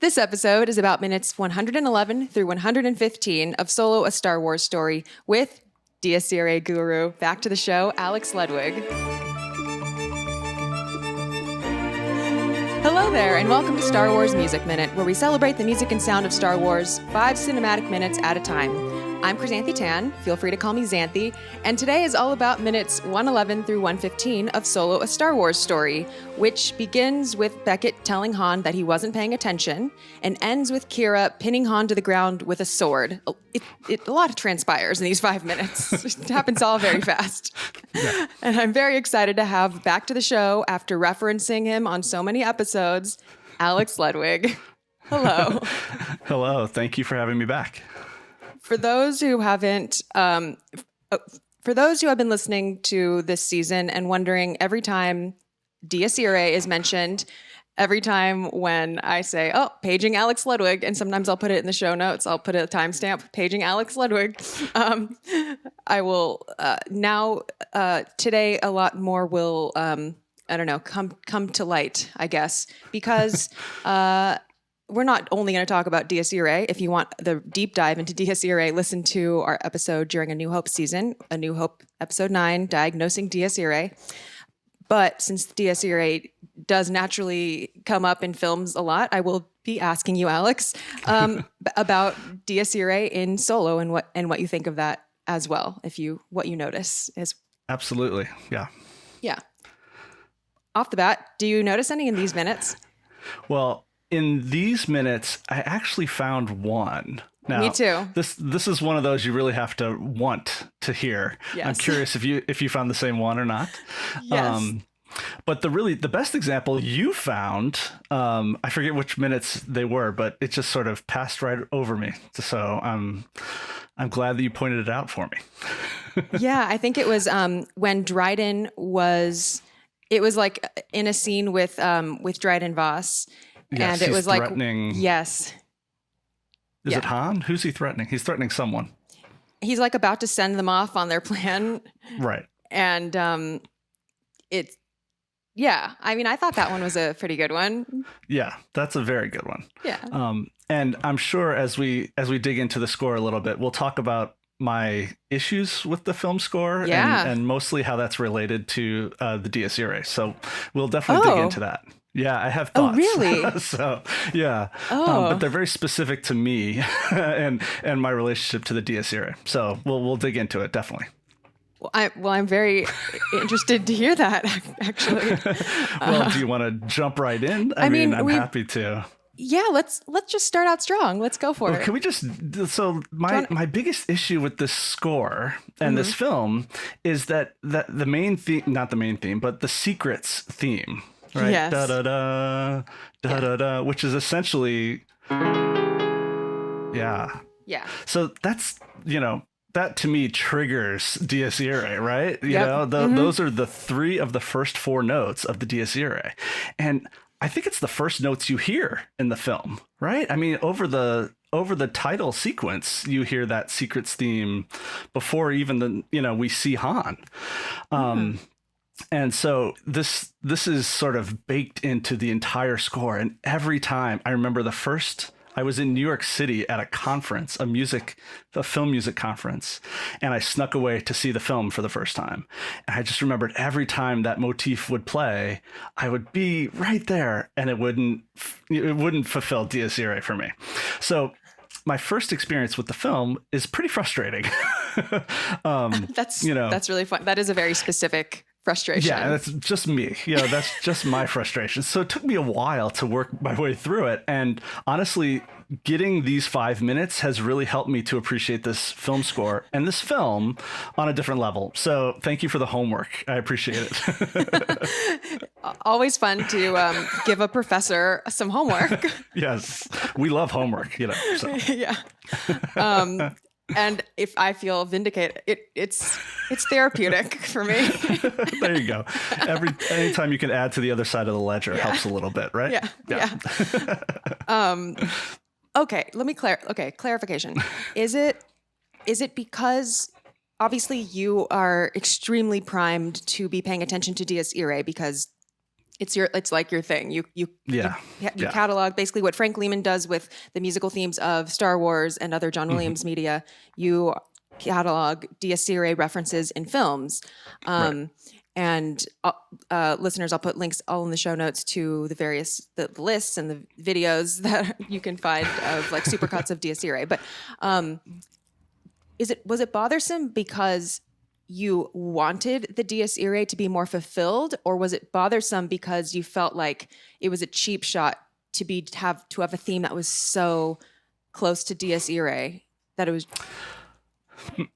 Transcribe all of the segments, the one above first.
This episode is about minutes 111 through 115 of Solo: A Star Wars Story with Dies Irae guru. Back to the show, Alex Ludwig. Hello there, and welcome to Star Wars Music Minute, where we celebrate the music and sound of Star Wars 5 cinematic minutes at a time. I'm Xanthe Tan, feel free to call me Xanthe, and today is all about minutes 111 through 115 of Solo: A Star Wars Story, which begins with Beckett telling Han that he wasn't paying attention, and ends with Kira pinning Han to the ground with a sword. A lot transpires in these 5 minutes. It happens all very fast. Yeah. And I'm very excited to have back to the show, after referencing him on so many episodes, Alex Ludwig. Hello. Hello. Thank you for having me back. For those who have been listening to this season and wondering, every time Dies Irae is mentioned, every time when I say, oh, paging Alex Ludwig, and sometimes I'll put it in the show notes, I'll put a timestamp, paging Alex Ludwig. I will today a lot more will, come to light, I guess, because we're not only going to talk about Dies Irae. If you want the deep dive into Dies Irae, listen to our episode during A New Hope season, A New Hope episode 9, Diagnosing Dies Irae. But since Dies Irae does naturally come up in films a lot, I will be asking you, Alex, about Dies Irae in Solo and what you think of that as well. What you notice is absolutely, yeah. Off the bat, do you notice any in these minutes? Well, in these minutes, I actually found one. Now, me too. This is one of those you really have to want to hear. Yes. I'm curious if you found the same one or not. Yes. But the best example you found, I forget which minutes they were, but it just sort of passed right over me. So I'm glad that you pointed it out for me. Yeah, I think it was when Dryden was. It was like in a scene with Dryden Voss. Yes, and it was like threatening. Yes. Is it Han? Who's he threatening? He's threatening someone. He's like about to send them off on their plan. Right. And I thought that one was a pretty good one. Yeah, that's a very good one. Yeah. And I'm sure as we dig into the score a little bit, we'll talk about my issues with the film score and mostly how that's related to the Dies Irae. So we'll definitely dig into that. Yeah, I have thoughts. Oh, really? So, yeah. But they're very specific to me and my relationship to the Dies Irae. So we'll dig into it, definitely. Well, I'm very interested to hear that, actually. Well, do you want to jump right in? I mean, I'm happy to. Yeah, let's just start out strong. Let's go for it. Can we just my biggest issue with this score and this film is that the main theme, not the main theme, but the secrets theme. Right, yes. Da da da da da da, which is essentially, yeah. So that's that to me triggers Dies Irae, right? Those are the 3 of the first 4 notes of the Dies Irae, and I think it's the first notes you hear in the film, right? I mean, over the title sequence, you hear that secrets theme before even we see Han. And so this is sort of baked into the entire score. And every time I remember I was in New York City at a conference, a film music conference, and I snuck away to see the film for the first time. And I just remembered every time that motif would play, I would be right there, and it wouldn't fulfill Dies Irae for me. So my first experience with the film is pretty frustrating. That's really fun. That is a very specific frustration. Yeah, that's just me. That's just my frustration. So it took me a while to work my way through it. And honestly, getting these 5 minutes has really helped me to appreciate this film score and this film on a different level. So thank you for the homework. I appreciate it. Always fun to give a professor some homework. Yes, we love homework, So. Yeah. And if I feel vindicated, it's therapeutic for me. There you go. Anytime you can add to the other side of the ledger helps a little bit, right? Yeah. Okay, let me clarification. Is it because obviously you are extremely primed to be paying attention to Dies Irae because it's like your thing. You Yeah. catalog basically what Frank Lehman does with the musical themes of Star Wars and other John Williams media. You catalog Dies Irae references in films. Right. And listeners, I'll put links all in the show notes to the various the lists and the videos that you can find of like supercuts of Dies Irae. But was it bothersome because you wanted the Dies Irae to be more fulfilled, or was it bothersome because you felt like it was a cheap shot to have a theme that was so close to Dies Irae that it was?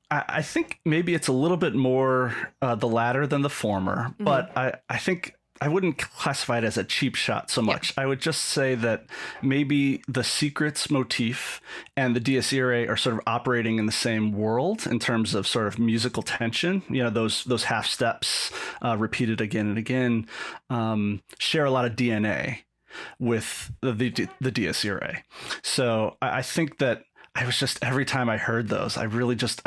I think maybe it's a little bit more the latter than the former, but I think I wouldn't classify it as a cheap shot so much. Yeah. I would just say that maybe the secrets motif and the Dies Irae are sort of operating in the same world in terms of sort of musical tension. You know, those half steps repeated again and again share a lot of DNA with the Dies Irae. So I think that I was just, every time I heard those, I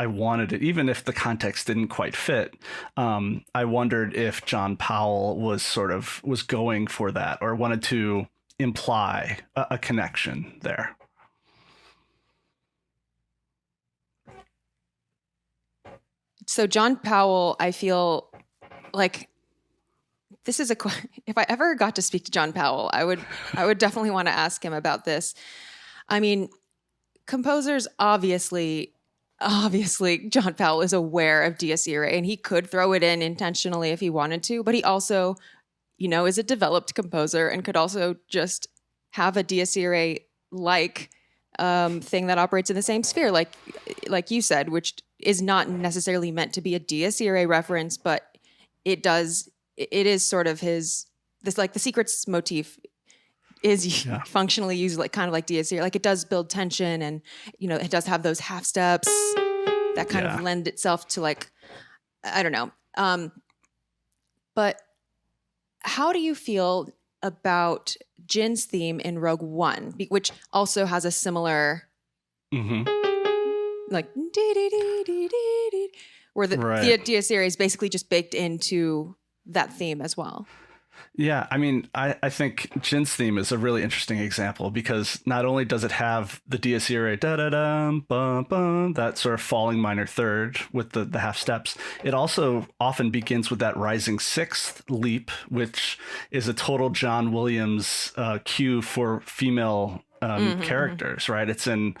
wanted it, even if the context didn't quite fit. I wondered if John Powell was going for that or wanted to imply a connection there. So John Powell, I feel like this is if I ever got to speak to John Powell, I would definitely want to ask him about this. I mean, composers, obviously, John Powell is aware of Dies Irae, and he could throw it in intentionally if he wanted to, but he also, is a developed composer and could also just have a Dies Irae-like thing that operates in the same sphere, like you said, which is not necessarily meant to be a Dies Irae reference, but it is sort of the secrets motif is functionally used kind of like Dies Irae. Like it does build tension, and it does have those half steps that kind of lend itself to I don't know. But how do you feel about Jin's theme in Rogue One, which also has a similar where the Dies Irae is basically just baked into that theme as well? Yeah, I mean, I think Jin's theme is a really interesting example because not only does it have the Dies Irae da-da-dum, bum, bum, that sort of falling minor third with the half steps, it also often begins with that rising sixth leap, which is a total John Williams cue for female characters, right? It's in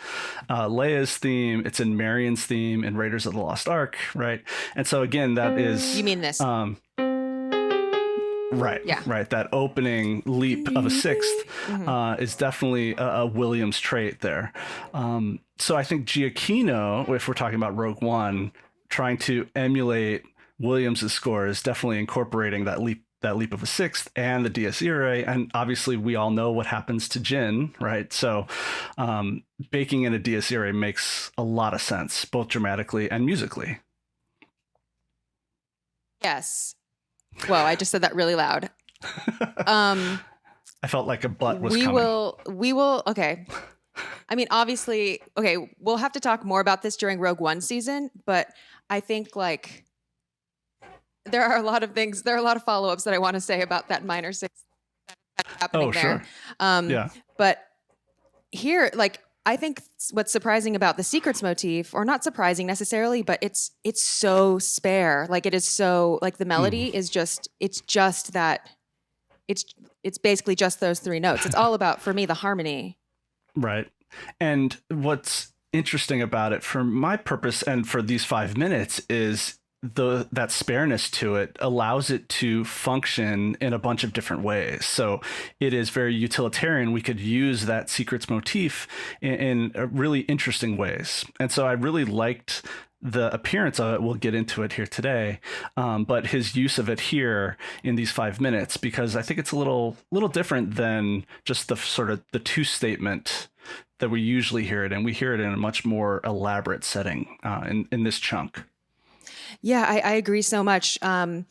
Leia's theme, it's in Marion's theme, in Raiders of the Lost Ark, right? And so again, that is... You mean this? Right. Yeah. Right. That opening leap of a sixth is definitely a Williams trait there. So I think Giacchino, if we're talking about Rogue One, trying to emulate Williams's score is definitely incorporating that leap of a sixth and the Dies Irae. And obviously we all know what happens to Jin, right? So baking in a Dies Irae makes a lot of sense, both dramatically and musically. Yes. Whoa, I just said that really loud. I felt like a butt was coming. We will, okay. I mean, obviously, okay, we'll have to talk more about this during Rogue One season, but I think there are a lot of follow-ups that I want to say about that minor sixth that's happening there. Sure. But here, I think what's surprising about the secrets motif, or not surprising necessarily, but it's so spare. It is so the melody is just that it's basically just those three notes. It's all about, for me, the harmony. Right. And what's interesting about it for my purpose and for these 5 minutes is that spareness to it allows it to function in a bunch of different ways. So it is very utilitarian. We could use that secrets motif in really interesting ways. And so I really liked the appearance of it. We'll get into it here today. But his use of it here in these 5 minutes, because I think it's a little different than just the sort of the two statement that we usually hear it in. We hear it in a much more elaborate setting in this chunk. Yeah, I agree so much. And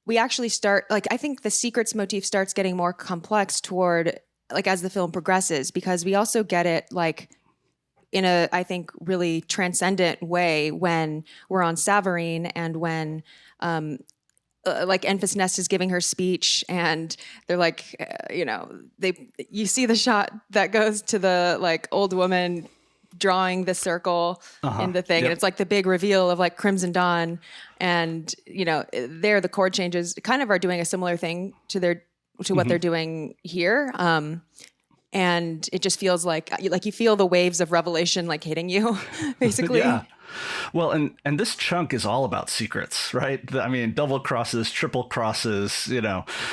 we actually start, I think the secrets motif starts getting more complex toward, as the film progresses, because we also get it, in a, I think, really transcendent way when we're on Savareen and when, like Enfys Nest is giving her speech, and they're like, you see the shot that goes to the like old woman drawing the circle in the thing, and it's like the big reveal of like Crimson Dawn, and there the chord changes kind of are doing a similar thing to what they're doing here, and it just feels like you feel the waves of revelation like hitting you, basically. Yeah. Well, and this chunk is all about secrets, right? I mean, double crosses, triple crosses,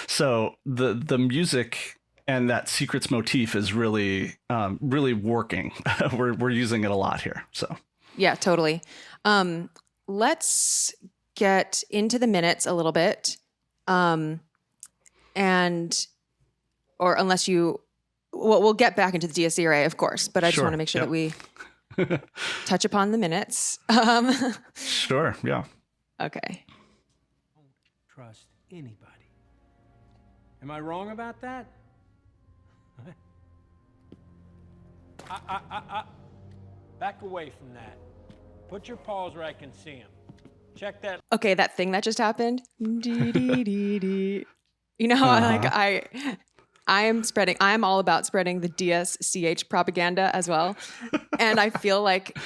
So the music and that secrets motif is really really working. We're using it a lot here. So yeah, totally. Let's get into the minutes a little bit, or unless you, well, we'll get back into the Dies Irae, of course, but I just want to make sure that we touch upon the minutes. Sure. Yeah. Okay. Don't trust anybody. Am I wrong about that? Back away from that. Put your paws where I can see them. Check that. Okay, that thing that just happened. Dee, dee, dee, dee. I'm all about spreading the DSCH propaganda as well. And I feel like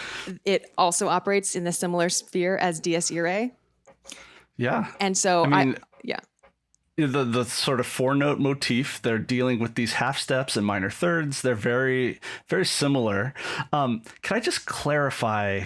it also operates in the similar sphere as Dies Irae. Yeah. And so the sort of 4-note motif, they're dealing with these half steps and minor thirds. They're very, very similar. Can I just clarify?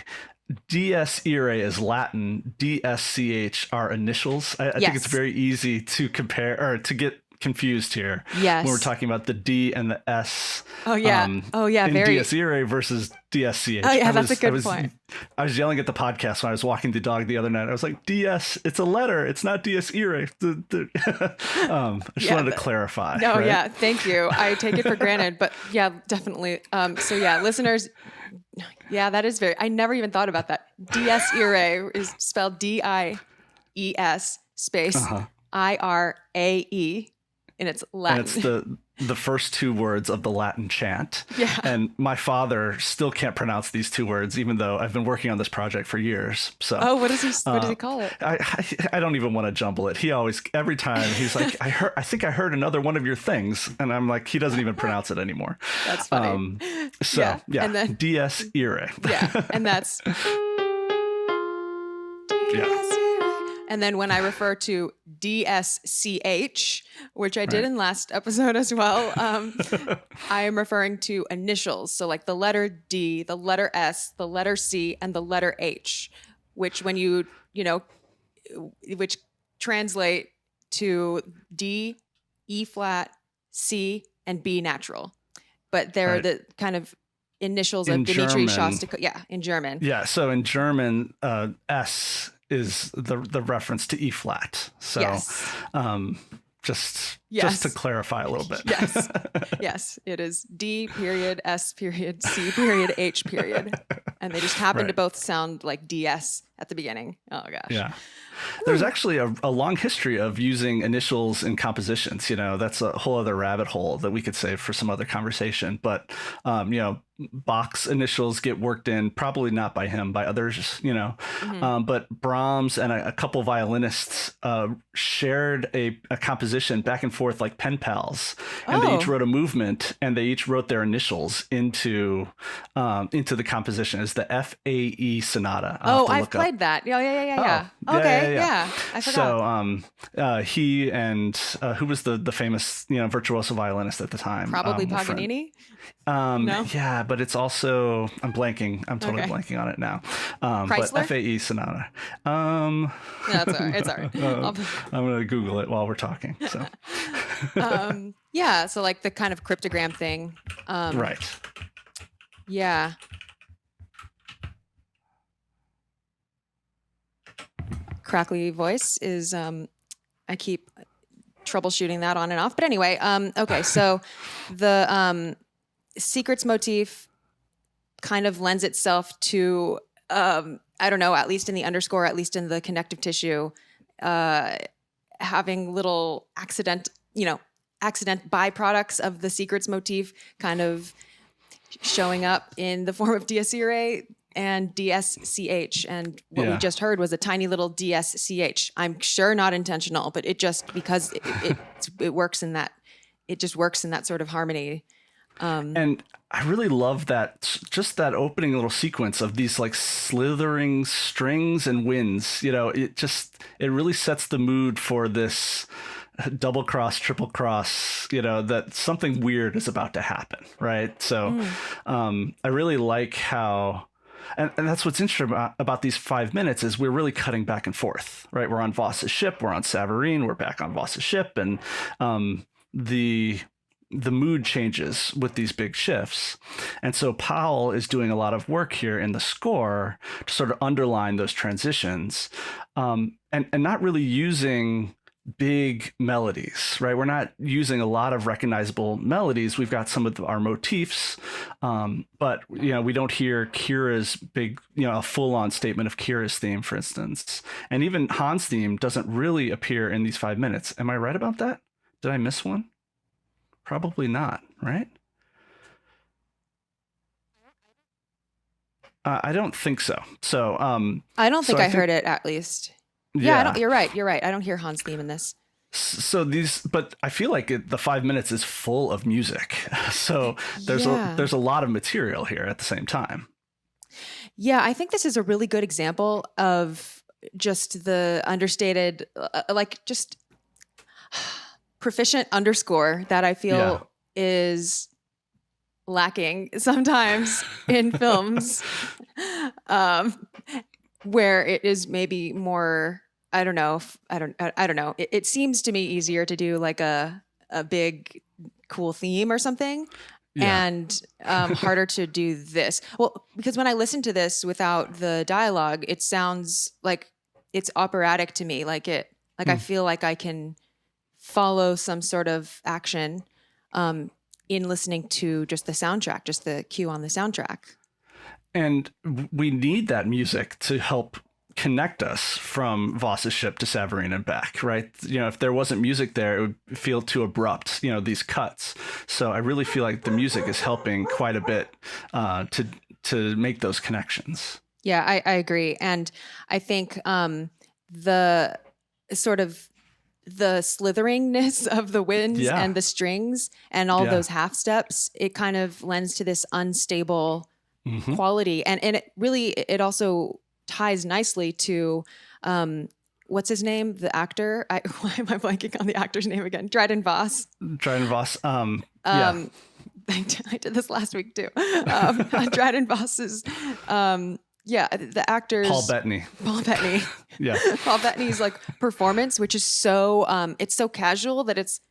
Dies Irae is Latin. DSCH are initials. I think it's very easy to compare or to get confused here. Yes. When we're talking about the D and the S. Oh yeah. In very Dies Irae versus DSCH. Oh yeah, that's a good point. I was yelling at the podcast when I was walking the dog the other night. I was like, DS, it's a letter. It's not Dies Irae. I just wanted to clarify. No, right? Yeah. Thank you. I take it for granted, but yeah, definitely. So yeah, listeners. Yeah, that is I never even thought about that. Dies Irae is spelled DIES space IRAE. And it's Latin. And it's the first two words of the Latin chant. Yeah. And my father still can't pronounce these two words, even though I've been working on this project for years. So what does he call it? I don't even want to jumble it. He always, every time he's like, I think I heard another one of your things. And I'm like, he doesn't even pronounce it anymore. That's funny. Yeah. And then Dies Irae. Yeah. And that's. Yeah. And then when I refer to DSCH, which I did in last episode as well, I am referring to initials. So like the letter D, the letter S, the letter C, and the letter H, which when which translate to D, E flat, C, and B natural. But they're the kind of initials of Dmitri Shostakovich. Yeah, in German. Yeah, so in German, S is the reference to E flat. So just to clarify a little bit. Yes, it is D period, S period, C period, H period. And they just happen to both sound like DS at the beginning. Oh gosh. Yeah. There's actually a long history of using initials in compositions. That's a whole other rabbit hole that we could save for some other conversation. But, Bach's initials get worked in, probably not by him, by others, but Brahms and a couple violinists shared a composition back and forth like pen pals. And they each wrote a movement, and they each wrote their initials into the composition. It's the FAE Sonata. I've played that. Yeah. Okay. Yeah. I forgot. So he and who was the famous virtuoso violinist at the time? Probably Paganini. No? Yeah, but it's also I'm blanking. I'm totally blanking on it now. But FAE Sonata. No, it's all right. It's all right. I'm gonna Google it while we're talking. So. Yeah. So like the kind of cryptogram thing. Right. Yeah. Crackly voice is I keep troubleshooting that on and off, but anyway, okay, so the secrets motif kind of lends itself to I don't know, at least in the underscore, at least in the connective tissue, having little accident byproducts of the secrets motif kind of showing up in the form of Dies Irae. and DSCH. And what we just heard was a tiny little DSCH. I'm sure not intentional, but it just, because it works in that, it just works in that sort of harmony. And I really love that, just that opening little sequence of these like slithering strings and winds. It really sets the mood for this double cross, triple cross, that something weird is about to happen, right? So I really like how, and that's what's interesting about these 5 minutes is we're really cutting back and forth, right? We're on Voss's ship, we're on Savareen, we're back on Voss's ship, and the mood changes with these big shifts. And so Powell is doing a lot of work here in the score to sort of underline those transitions, and not really using big melodies, right? We're not using a lot of recognizable melodies. We've got some of our motifs, but we don't hear Kira's big, a full-on statement of Kira's theme, for instance. And even Han's theme doesn't really appear in these 5 minutes. Am I right about that? Did I miss one? Probably not, right? I don't think so. So I don't think I heard it, at least. Yeah, you're right. I don't hear Han's theme in this. So but I feel like the 5 minutes is full of music. So there's a lot of material here at the same time. Yeah, I think this is a really good example of just the understated, just proficient underscore that I feel is lacking sometimes in films, where it is maybe more, I don't know. It seems to me easier to do like a big cool theme or something, and harder to do this. Well, because when I listen to this without the dialogue, it sounds like it's operatic to me. I feel like I can follow some sort of action in listening to just the soundtrack, just the cue on the soundtrack. And we need that music to help connect us from Voss's ship to Savareen and back, right? If there wasn't music there, it would feel too abrupt, these cuts. So I really feel like the music is helping quite a bit to make those connections. Yeah, I agree. And I think the sort of the slitheringness of the winds and the strings and all those half steps, it kind of lends to this unstable quality. And it also ties nicely to what's his name? The actor. Why am I blanking on the actor's name again? Dryden Voss. Dryden Voss. I did this last week too. Dryden Voss's the actor's Paul Bettany. Yeah. Paul Bettany's performance, which is so it's so casual that it's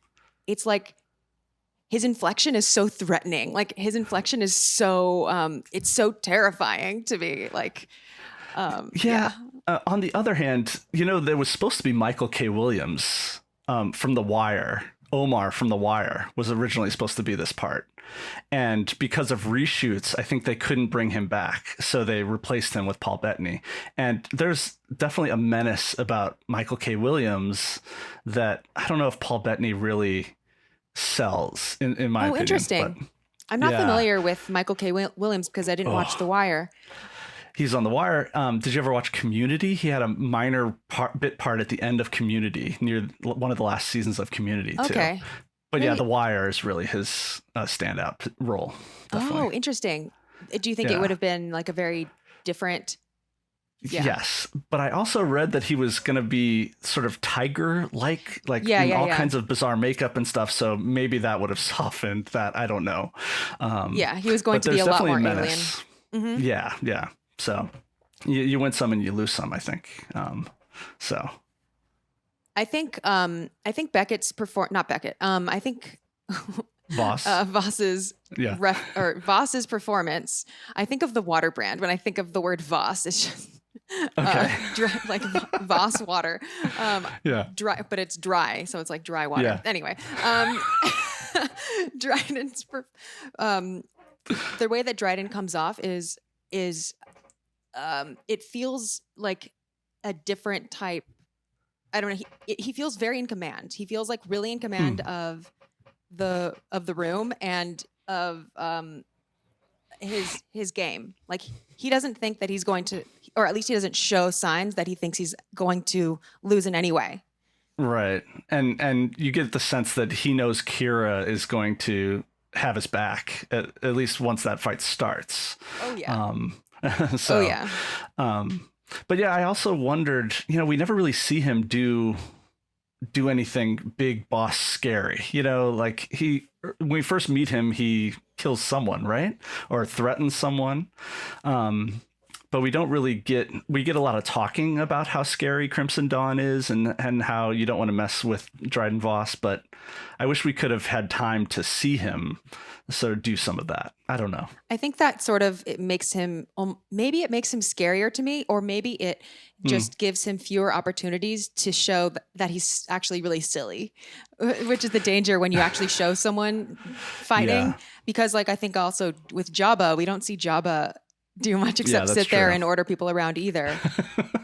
like his inflection is so threatening. His inflection is so it's so terrifying to me. On the other hand, there was supposed to be Michael K. Williams from The Wire. Omar from The Wire was originally supposed to be this part. And because of reshoots, I think they couldn't bring him back. So they replaced him with Paul Bettany. And there's definitely a menace about Michael K. Williams that I don't know if Paul Bettany really sells, in my opinion. Oh, interesting. But, I'm not familiar with Michael K. Williams because I didn't watch The Wire. He's on The Wire. Did you ever watch Community? He had a minor bit part at the end of Community, near one of the last seasons of Community, too. Okay. But maybe. The Wire is really his standout role. Definitely. Oh, interesting. Do you think it would have been a very different... Yeah. Yes. But I also read that he was going to be sort of tiger-like, all kinds of bizarre makeup and stuff. So maybe that would have softened that. I don't know. He was going to be a lot more alien. Mm-hmm. Yeah. So you win some and you lose some, I think. I think Beckett's not Beckett. I think Voss. Voss's Voss's performance. I think of the water brand when I think of the word Voss. It's just Voss water. Dry, but it's dry, so it's like dry water. Yeah. Anyway, Dryden's the way that Dryden comes off is it feels like a different type. I don't know. He feels very in command. He feels really in command of the room and of his game. Like he doesn't think that he's going to, or at least he doesn't show signs that he thinks he's going to lose in any way. Right. And you get the sense that he knows Kira is going to have his back at least once that fight starts. Oh yeah. So, oh yeah. But yeah, I also wondered, we never really see him do anything big boss scary. Like when we first meet him, he kills someone, right? Or threatens someone. But we don't really get a lot of talking about how scary Crimson Dawn is and how you don't want to mess with Dryden Voss, but I wish we could have had time to see him sort of do some of that. I don't know. I think that sort of it makes him maybe it makes him scarier to me, or maybe it just gives him fewer opportunities to show that he's actually really silly, which is the danger when you actually show someone fighting. Yeah. Because like I think also with Jabba, we don't see Jabba do much except sit true. there and order people around either.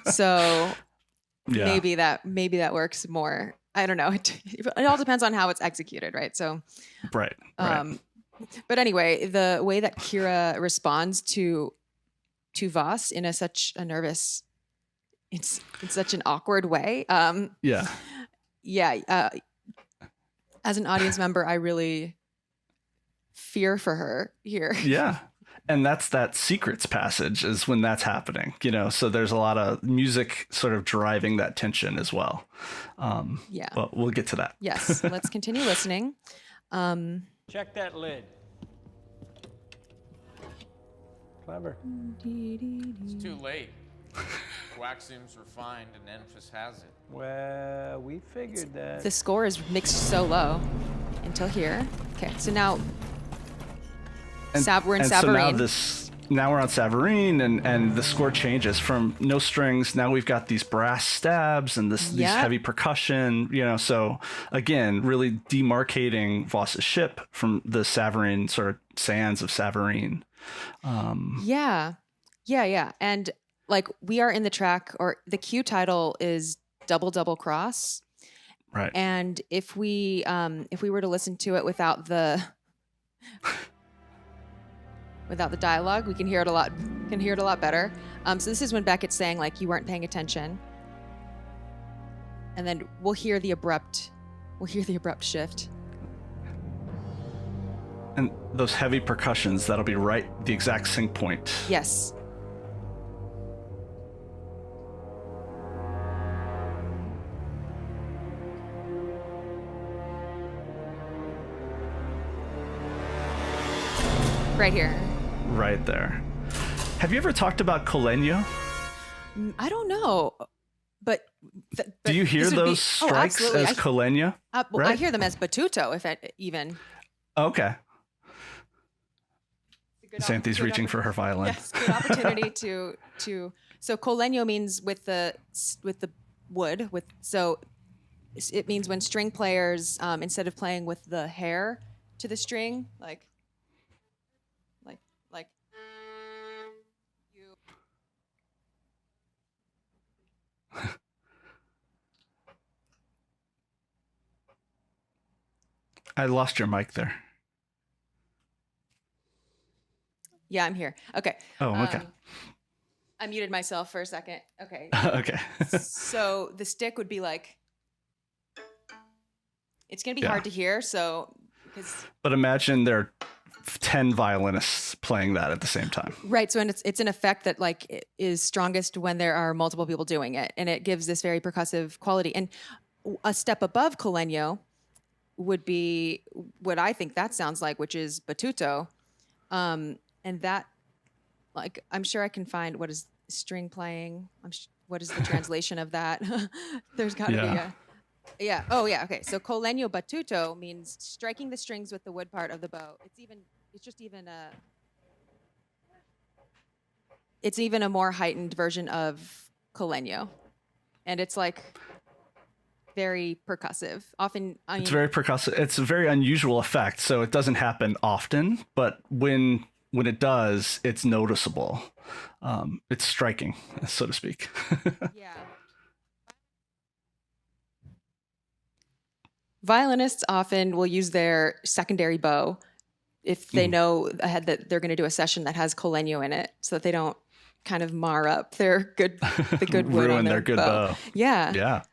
So Yeah. maybe that works more. I don't know. It all depends on how it's executed, right? So Right. but anyway, the way that Kira responds to Voss in such a nervous, it's such an awkward way. Yeah. As an audience member, I really fear for her here. Yeah. And that's that secrets passage is when that's happening, so there's a lot of music sort of driving that tension as well. But we'll get to that. Yes. Let's continue listening. Check that lid. Clever. It's too late. Wax seems refined and Enfys has it. Well, we figured that. The score is mixed so low until here. Okay, so now we're in Savarine. So now we're on Savarine, and the score changes from no strings. Now we've got these brass stabs and these heavy percussion. So again, really demarcating Voss's ship from the Savarine sort of sands of Savarine. Yeah. And like we are in the track, or the cue title is Double Cross. Right. And if we were to listen to it without the dialogue, we can hear it a lot better. So this is when Beckett's saying like you weren't paying attention. And then we'll hear the abrupt shift. And those heavy percussions, that'll be right the exact sync point. Yes. Right here. Right there. Have you ever talked about Colegno? I don't know. But do you hear those strikes as Colegno? Well, right? I hear them as battuto, if it even. Okay. Xanthe's reaching for her violin. Yes, good opportunity to. So Colegno means with the wood. So it means when string players instead of playing with the hair to the string, like you. I lost your mic there. Yeah, I'm here. Okay. Oh, okay. I muted myself for a second. Okay. Okay. So the stick would be like, it's going to be hard to hear. But imagine there are 10 violinists playing that at the same time. Right. So it's an effect that like is strongest when there are multiple people doing it. And it gives this very percussive quality. And a step above Colegno would be what I think that sounds like, which is battuto. And that, like, I'm sure I can find what is string playing. What is the translation of that? There's got to be a. Yeah. Oh, yeah. Okay. So Colegno battuto means striking the strings with the wood part of the bow. It's even a more heightened version of Colegno, and it's like very percussive. Often, it's very percussive. It's a very unusual effect, so it doesn't happen often. But when it does, it's noticeable. It's striking, so to speak. Yeah. Violinists often will use their secondary bow if they know ahead that they're going to do a session that has colegno in it, so that they don't kind of mar up their the good wood Ruin on their good bow. Yeah. Yeah.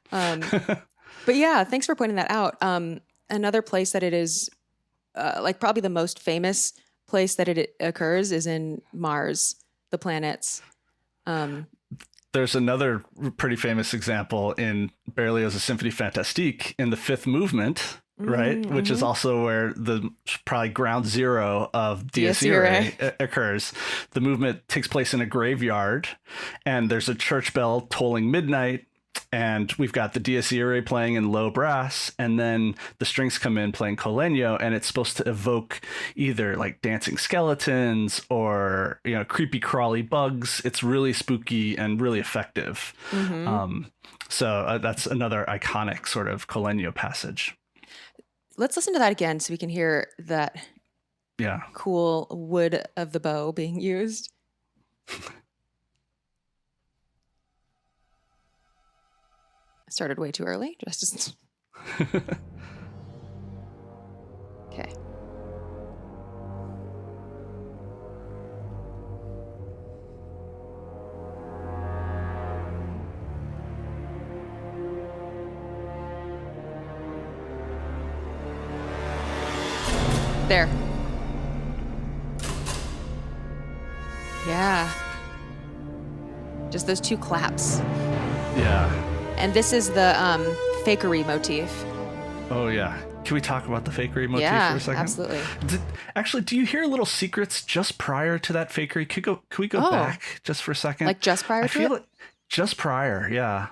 But yeah, thanks for pointing that out. Another place that it is, like probably the most famous place that it occurs is in Mars, the planets. There's another pretty famous example in Berlioz's Symphonie Fantastique in the fifth movement, right? Which is also where the probably ground zero of Dies Irae occurs. The movement takes place in a graveyard, and there's a church bell tolling midnight, and we've got the Dies Irae playing in low brass, and then the strings come in playing colegno, and it's supposed to evoke either like dancing skeletons or, you know, creepy crawly bugs. It's really spooky and really effective. So that's another iconic sort of colegno passage. Let's listen to that again so we can hear that cool wood of the bow being used. Started way too early. Just okay. There. Yeah. Just those two claps. Yeah. And this is the Fakery motif. Oh, yeah. Can we talk about the Fakery motif for a second? Absolutely. Actually, do you hear little secrets just prior to that Fakery? Could we go back just for a second? Like just prior to it? I feel like just prior, yeah.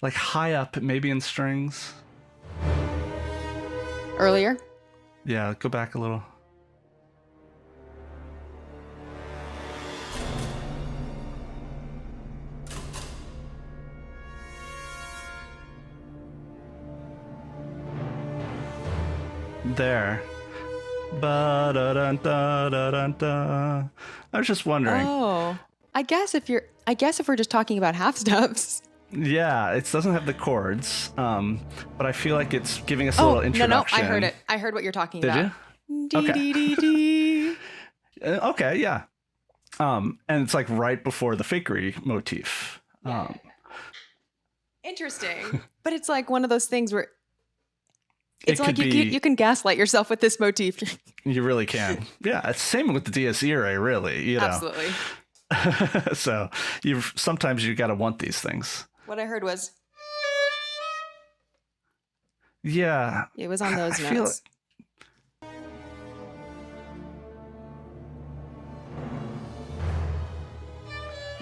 Like high up, maybe in strings. Earlier? Yeah, go back a little. There. Ba-da-dun-da-da-dun-da. I was just wondering. Oh, I guess if we're just talking about half steps. Yeah, it doesn't have the chords, but I feel like it's giving us a little introduction. No, I heard it. I heard what you're talking Did about. Did you? Okay. Okay, yeah. And it's like right before the Fakery motif. Interesting. But it's like one of those things where it's like could you can gaslight yourself with this motif. You really can. Yeah, it's same with the Dies Irae, really. You know. Absolutely. So sometimes you got to want these things. What I heard was. Yeah. It was on those notes.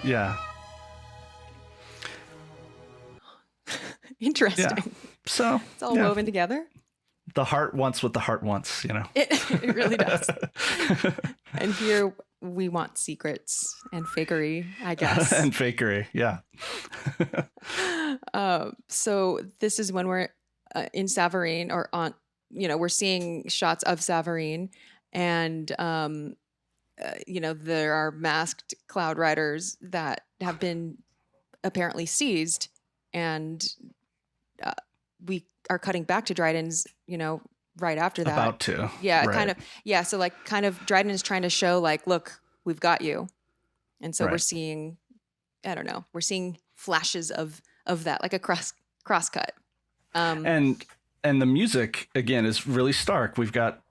Yeah. Interesting. Yeah. So it's all woven together. The heart wants what the heart wants, you know. It really does. And here we want secrets and fakery, I guess. And fakery, yeah. So this is when we're in Savareen, or on, we're seeing shots of Savareen, and there are masked cloud riders that have been apparently seized, and we are cutting back to Dryden's, right after that. About to. Yeah, right. kind of. Yeah, so like kind of Dryden is trying to show like, look, we've got you. And so we're seeing, I don't know, we're seeing flashes of that, like a cross cut. And the music, again, is really stark.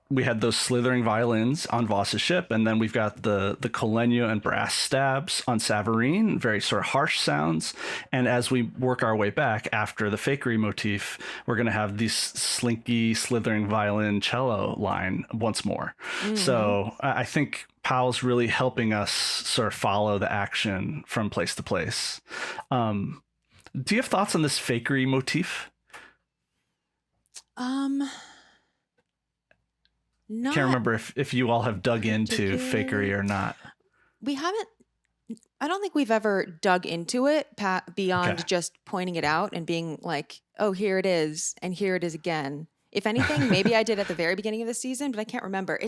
We had those slithering violins on Voss's ship, and then we've got the colegno and brass stabs on Savareen, very sort of harsh sounds. And as we work our way back after the Fakery motif, we're going to have these slinky, slithering violin cello line once more. Mm-hmm. So I think Powell's really helping us sort of follow the action from place to place. Do you have thoughts on this Fakery motif? Can't remember if you all have dug into Fakery or not. We haven't. I don't think we've ever dug into it beyond just pointing it out and being like, oh, here it is. And here it is again. If anything, maybe I did at the very beginning of the season, but I can't remember.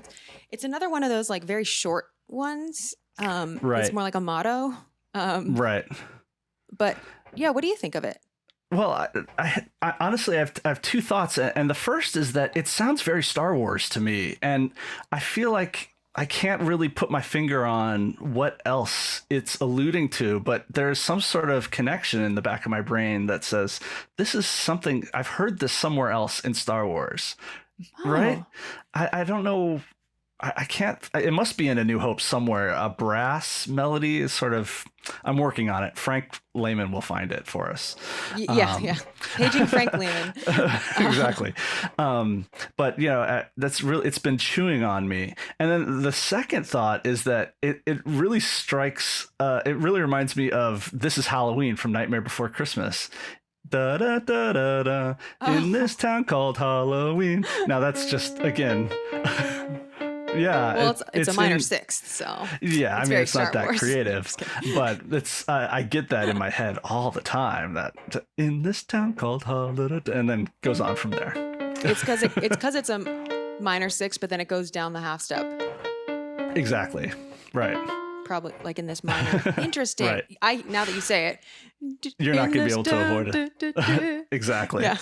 It's another one of those like very short ones. Right. It's more like a motto. Right. But yeah, what do you think of it? Well, I honestly I have two thoughts, and the first is that it sounds very Star Wars to me, and I feel like I can't really put my finger on what else it's alluding to, but there's some sort of connection in the back of my brain that says this is something I've heard this somewhere else in Star Wars, right? I don't know. I can't. It must be in A New Hope somewhere. A brass melody is sort of. I'm working on it. Frank Lehman will find it for us. Yeah. Paging Frank Lehman. Exactly. But that's really. It's been chewing on me. And then the second thought is that it really strikes. It really reminds me of This Is Halloween from Nightmare Before Christmas. Da da da da da. In this town called Halloween. Now that's just again. Yeah, well, it's a minor sixth, so yeah. I mean, it's not that Wars. creative, but it's I get that in my head all the time. That in this town called Halloween, and then goes on from there. It's because it's a minor sixth, but then it goes down the half step. Exactly. Right. Probably like in this minor. Interesting. Right. Now that you say it, you're not going to be able to avoid it. Exactly. Yeah.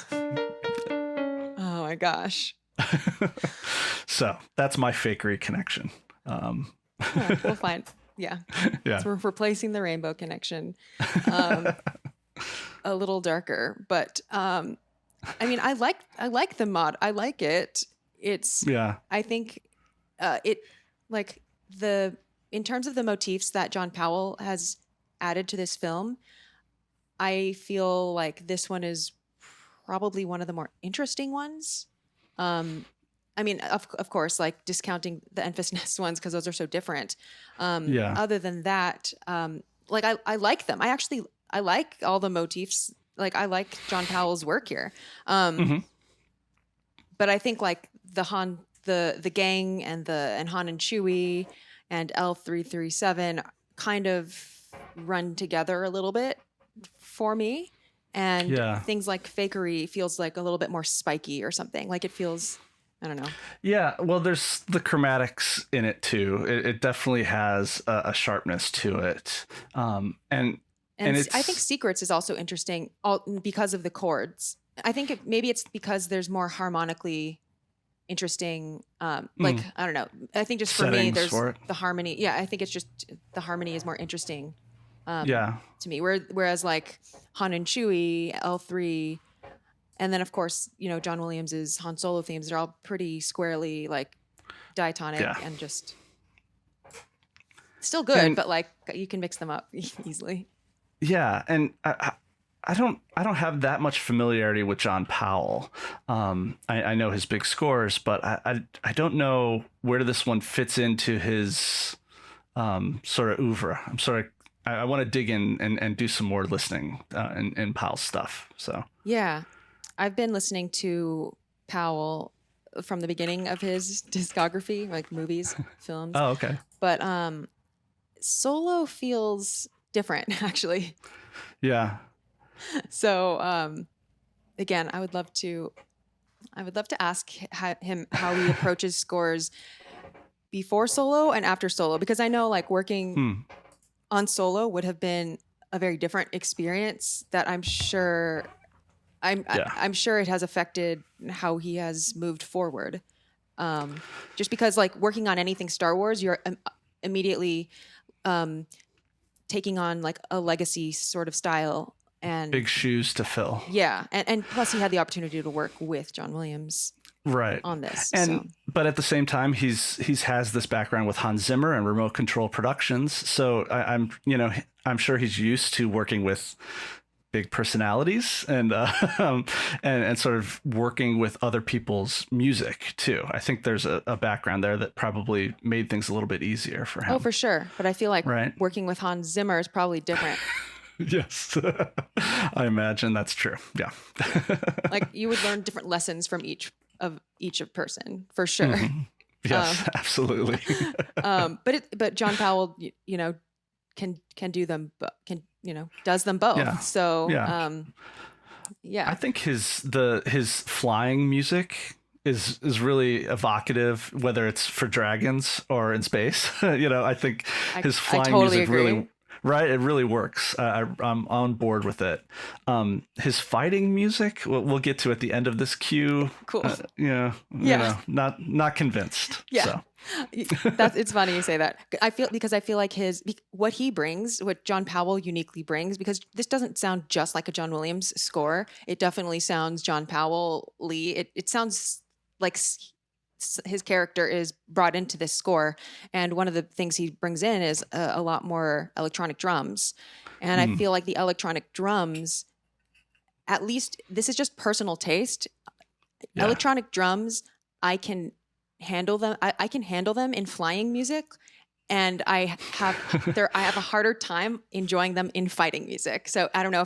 Oh my gosh. So that's my fakery connection. We'll find. Yeah. So we're replacing the rainbow connection. A little darker, but I mean, I like the mod. I like it. It's I think it like in terms of the motifs that John Powell has added to this film, I feel like this one is probably one of the more interesting ones. I mean, of course, like discounting the Enfys Nest ones because those are so different. Other than that, like I like them. I like all the motifs. Like I like John Powell's work here. But I think like the gang and Han and Chewie and L337 kind of run together a little bit for me. And things like Fakery feels like a little bit more spiky or something. Like it feels, I don't know. Yeah, well, there's the chromatics in it too. It definitely has a sharpness to it. And I think Secrets is also interesting because of the chords. I think maybe it's because there's more harmonically interesting, like, I don't know. I think just for me, there's the harmony. Yeah, I think it's just the harmony is more interesting. To me, whereas like Han and Chewie, L3, and then of course John Williams's Han Solo themes are all pretty squarely like diatonic and just still good, but like you can mix them up easily. Yeah, and I don't have that much familiarity with John Powell. I know his big scores, but I don't know where this one fits into his sort of oeuvre. I want to dig in and do some more listening in Powell's stuff. So I've been listening to Powell from the beginning of his discography, like movies, films. Oh, okay. But Solo feels different, actually. Yeah. So again, I would love to ask him how he approaches scores before Solo and after Solo, because I know like working on Solo would have been a very different experience that I'm sure it has affected how he has moved forward. Just because like working on anything Star Wars, you're immediately taking on like a legacy sort of style and big shoes to fill. Yeah. And plus he had the opportunity to work with John Williams on this. But at the same time, he's has this background with Hans Zimmer and remote control productions. So I'm sure he's used to working with big personalities and sort of working with other people's music too. I think there's a background there that probably made things a little bit easier for him. Oh, for sure. But I feel like working with Hans Zimmer is probably different. Yes, I imagine that's true. Yeah. Like you would learn different lessons from each person for sure. Mm-hmm. Yes, absolutely. But John Powell, can do them, does them both. Yeah. So, I think his flying music is really evocative, whether it's for dragons or in space. I think his flying music really Right, it really works. I'm on board with it. His fighting music, we'll get to at the end of this cue. Cool. You know, not convinced. Yeah. So. It's funny you say that. I feel like what John Powell uniquely brings, because this doesn't sound just like a John Williams score. It definitely sounds John Powell-y. It sounds like his character is brought into this score, and one of the things he brings in is a lot more electronic drums, and I feel like the electronic drums, at least this is just personal taste, electronic drums, I can handle them. I can handle them in flying music, and I have a harder time enjoying them in fighting music. So I don't know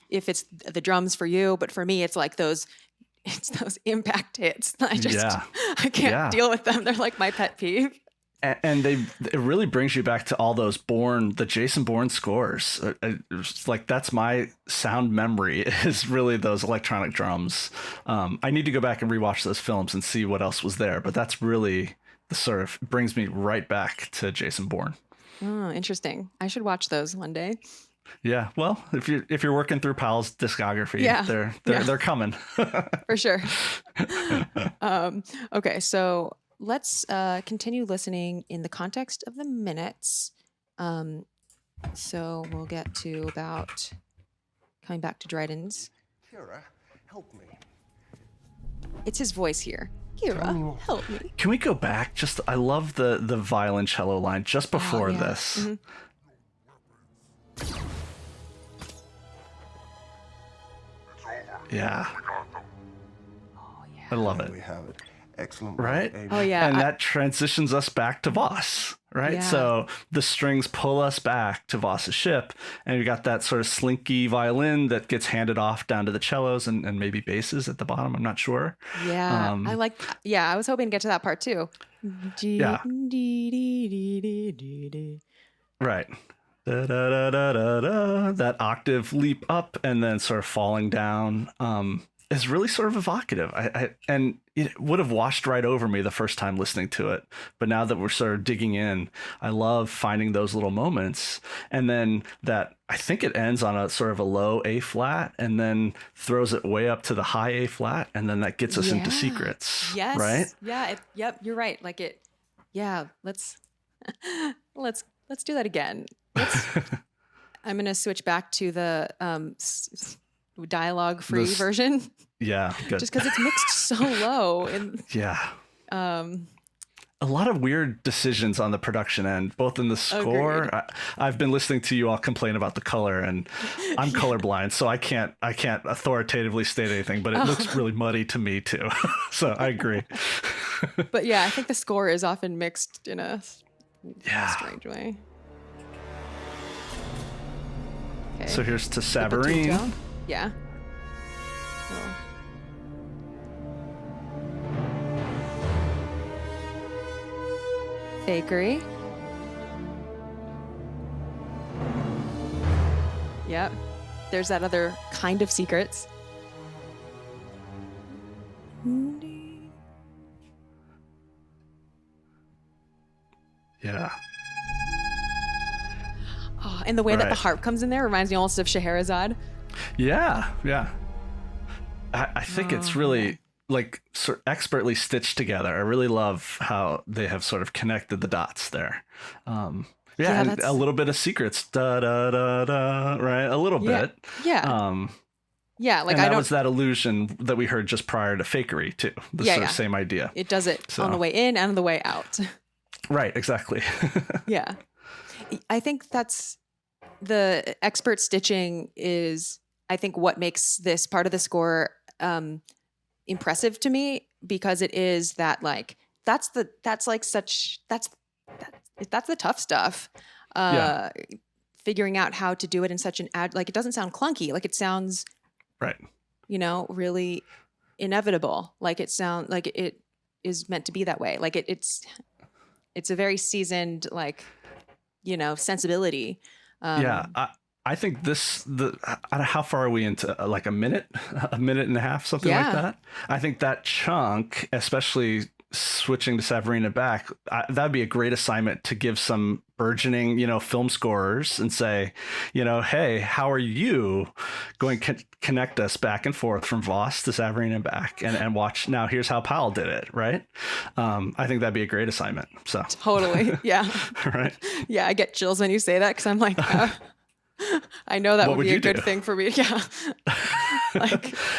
if it's the drums for you, but for me it's like those impact hits. I can't deal with them. They're like my pet peeve. And it really brings you back to all those the Jason Bourne scores. It's like that's my sound memory, is really those electronic drums. I need to go back and rewatch those films and see what else was there, but that's really the sort of brings me right back to Jason Bourne. Oh, interesting. I should watch those one day. Yeah, well, if you're working through Powell's discography, they're coming. For sure. Okay, so let's continue listening in the context of the minutes. So we'll get to about coming back to Dryden's. Kira, help me. It's his voice here. Kira, help me. Can we go back? I love the violoncello line just before this. Mm-hmm. Yeah. I love it. We have it. Excellent. Right? Baby. Oh, yeah. And that transitions us back to Voss, right? Yeah. So the strings pull us back to Voss's ship, and we got that sort of slinky violin that gets handed off down to the cellos and maybe basses at the bottom. I'm not sure. Yeah. I was hoping to get to that part too. Yeah. Right. Da, da, da, da, da, da. That octave leap up and then sort of falling down is really sort of evocative. And it would have washed right over me the first time listening to it. But now that we're sort of digging in, I love finding those little moments. And then I think it ends on a sort of a low A flat and then throws it way up to the high A flat. And then that gets us into secrets. Yes. Right? Yeah. Yep. You're right. Let's do that again. I'm going to switch back to the dialogue-free version. Yeah, good. Just because it's mixed so low. And, a lot of weird decisions on the production end, both in the score. I've been listening to you all complain about the color, and I'm colorblind, so I can't authoritatively state anything, but it looks really muddy to me too. So I agree. But yeah, I think the score is often mixed in a strange way. Okay. So here's to Savarine. Yeah. Oh. Fakery. Yep. There's that other kind of secrets. Yeah. Oh, and the way that the harp comes in there reminds me almost of Scheherazade. Yeah. I think it's really like sort of expertly stitched together. I really love how they have sort of connected the dots there. And a little bit of secrets, da da da da, right? A little bit. Yeah. That was that illusion that we heard just prior to Fakery too. The same idea. It does it on the way in and on the way out. Right. Exactly. Yeah. I think that's the expert stitching is, I think, what makes this part of the score impressive to me, because it is that that's the tough stuff. Figuring out how to do it in such an it doesn't sound clunky. Like it sounds right. Really inevitable. Like it is meant to be that way. Like it's a very seasoned sensibility. I think how far are we into a minute and a half, something like that? I think that chunk, especially switching to Savarina back, that'd be a great assignment to give some burgeoning, film scorers and say, hey, how are you going to connect us back and forth from Voss to Savarine and back and watch. Now here's how Powell did it. Right. I think that'd be a great assignment. So Totally. Yeah. Right. Yeah. I get chills when you say that. 'Cause I'm like, I know that would be a good thing for me. Yeah.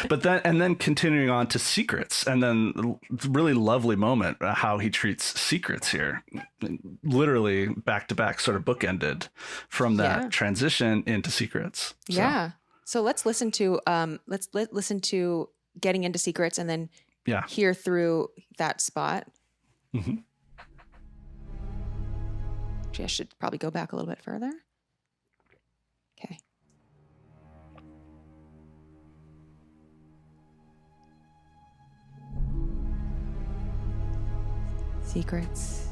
But then continuing on to secrets, and then really lovely moment how he treats secrets here, literally back to back, sort of bookended from that transition into secrets. So. Yeah. So let's listen to listen to getting into secrets, and then hear through that spot. Mm-hmm. Actually, I should probably go back a little bit further. Okay. Secrets.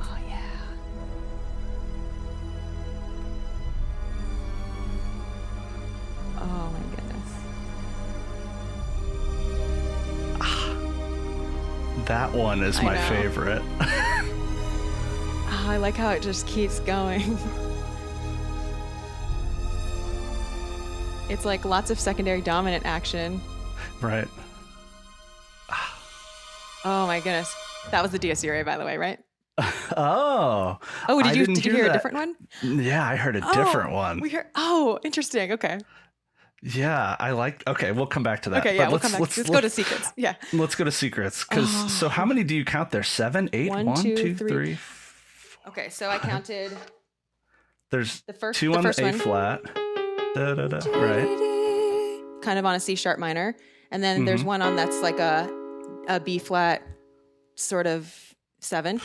Oh, yeah. Oh, my goodness. That one is my favorite. Oh, I like how it just keeps going. It's like lots of secondary dominant action. Right. Oh my goodness. That was the Dies Irae, by the way, right? Oh. Oh, did you hear a different one? Yeah, I heard a different one. Interesting. Okay. Yeah, okay, we'll come back to that. Okay, yeah, we'll come back. Let's go to secrets. Yeah. Let's go to secrets. So how many do you count there? 7, 8, 1, 2, 3. Okay, so I counted. There's the first 2 on the A one. flat. Da, da, da, right. Kind of on a C sharp minor. And then there's one on that's like a B flat sort of 7.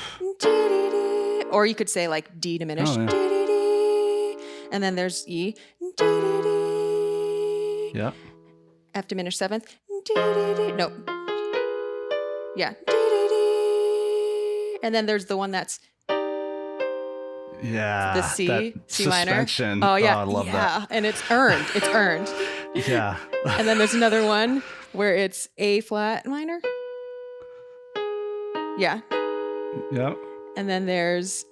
Or you could say like D diminished. Oh, yeah. And then there's E. Yeah. F diminished 7th. No. Yeah. And then there's the one that's the C minor. Oh yeah. I love that. And it's earned. It's earned. Yeah. And then there's another one where it's A flat minor. Yeah. Yep. And then there's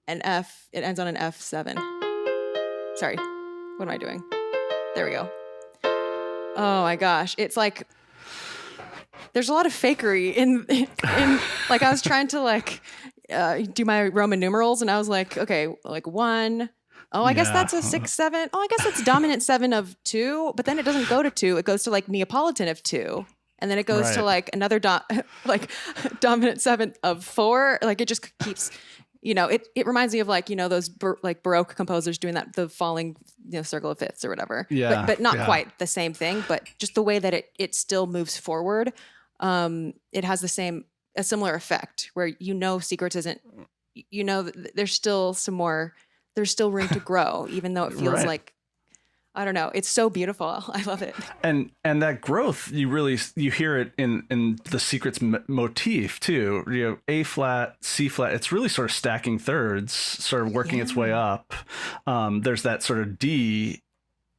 an F. It ends on an F7. Sorry. What am I doing? There we go. Oh my gosh. It's like there's a lot of fakery in like I was trying to do my Roman numerals, and I was like, okay, like 1. Oh, I guess that's a 6, 7. Oh, I guess it's dominant 7 of 2, but then it doesn't go to 2. It goes to like Neapolitan of 2. And then it goes to like another dominant 7 of 4. Like it just keeps, it reminds me of like, those Baroque composers doing that, the falling, circle of fifths or whatever. Yeah. But not quite the same thing, but just the way that it still moves forward. It has a similar effect where, secrets isn't, there's still there's still room to grow, even though it feels like, I don't know. It's so beautiful. I love it. And that growth, you hear it in the secrets motif too. A flat, C flat. It's really sort of stacking thirds, sort of working its way up. There's that sort of D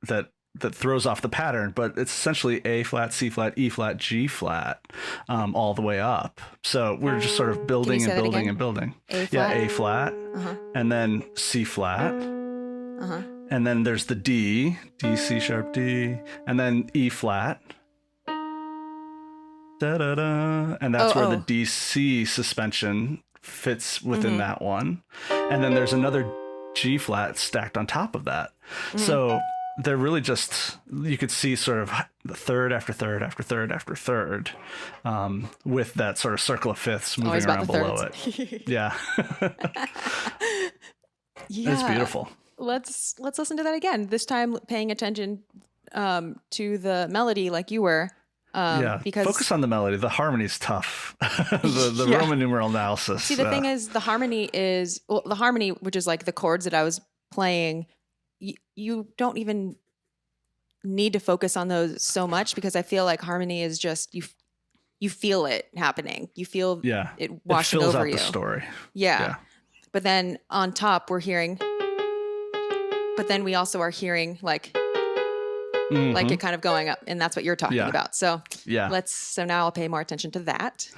that throws off the pattern, but it's essentially A flat, C flat, E flat, G flat, all the way up. So we're just sort of building and building and building. A flat? Yeah, A flat, and then C flat. And then there's the D, C sharp D, and then E flat. Da da da. And that's where the DC suspension fits within that one. And then there's another G flat stacked on top of that. So they're really just, you could see sort of the third after third after third after third, with that sort of circle of fifths moving around below it. Yeah. It's beautiful. Let's listen to that again. This time paying attention to the melody like you were. Because focus on the melody. The harmony's tough. the Roman numeral analysis. See, the thing is, the harmony, which is like the chords that I was playing, you don't even need to focus on those so much, because I feel like harmony is just you feel it happening. You feel it washing over you. It fills out the story. Yeah. But then on top we're hearing. But then we also are hearing like like it kind of going up, and that's what you're talking Yeah. about. So Yeah. so now I'll pay more attention to that.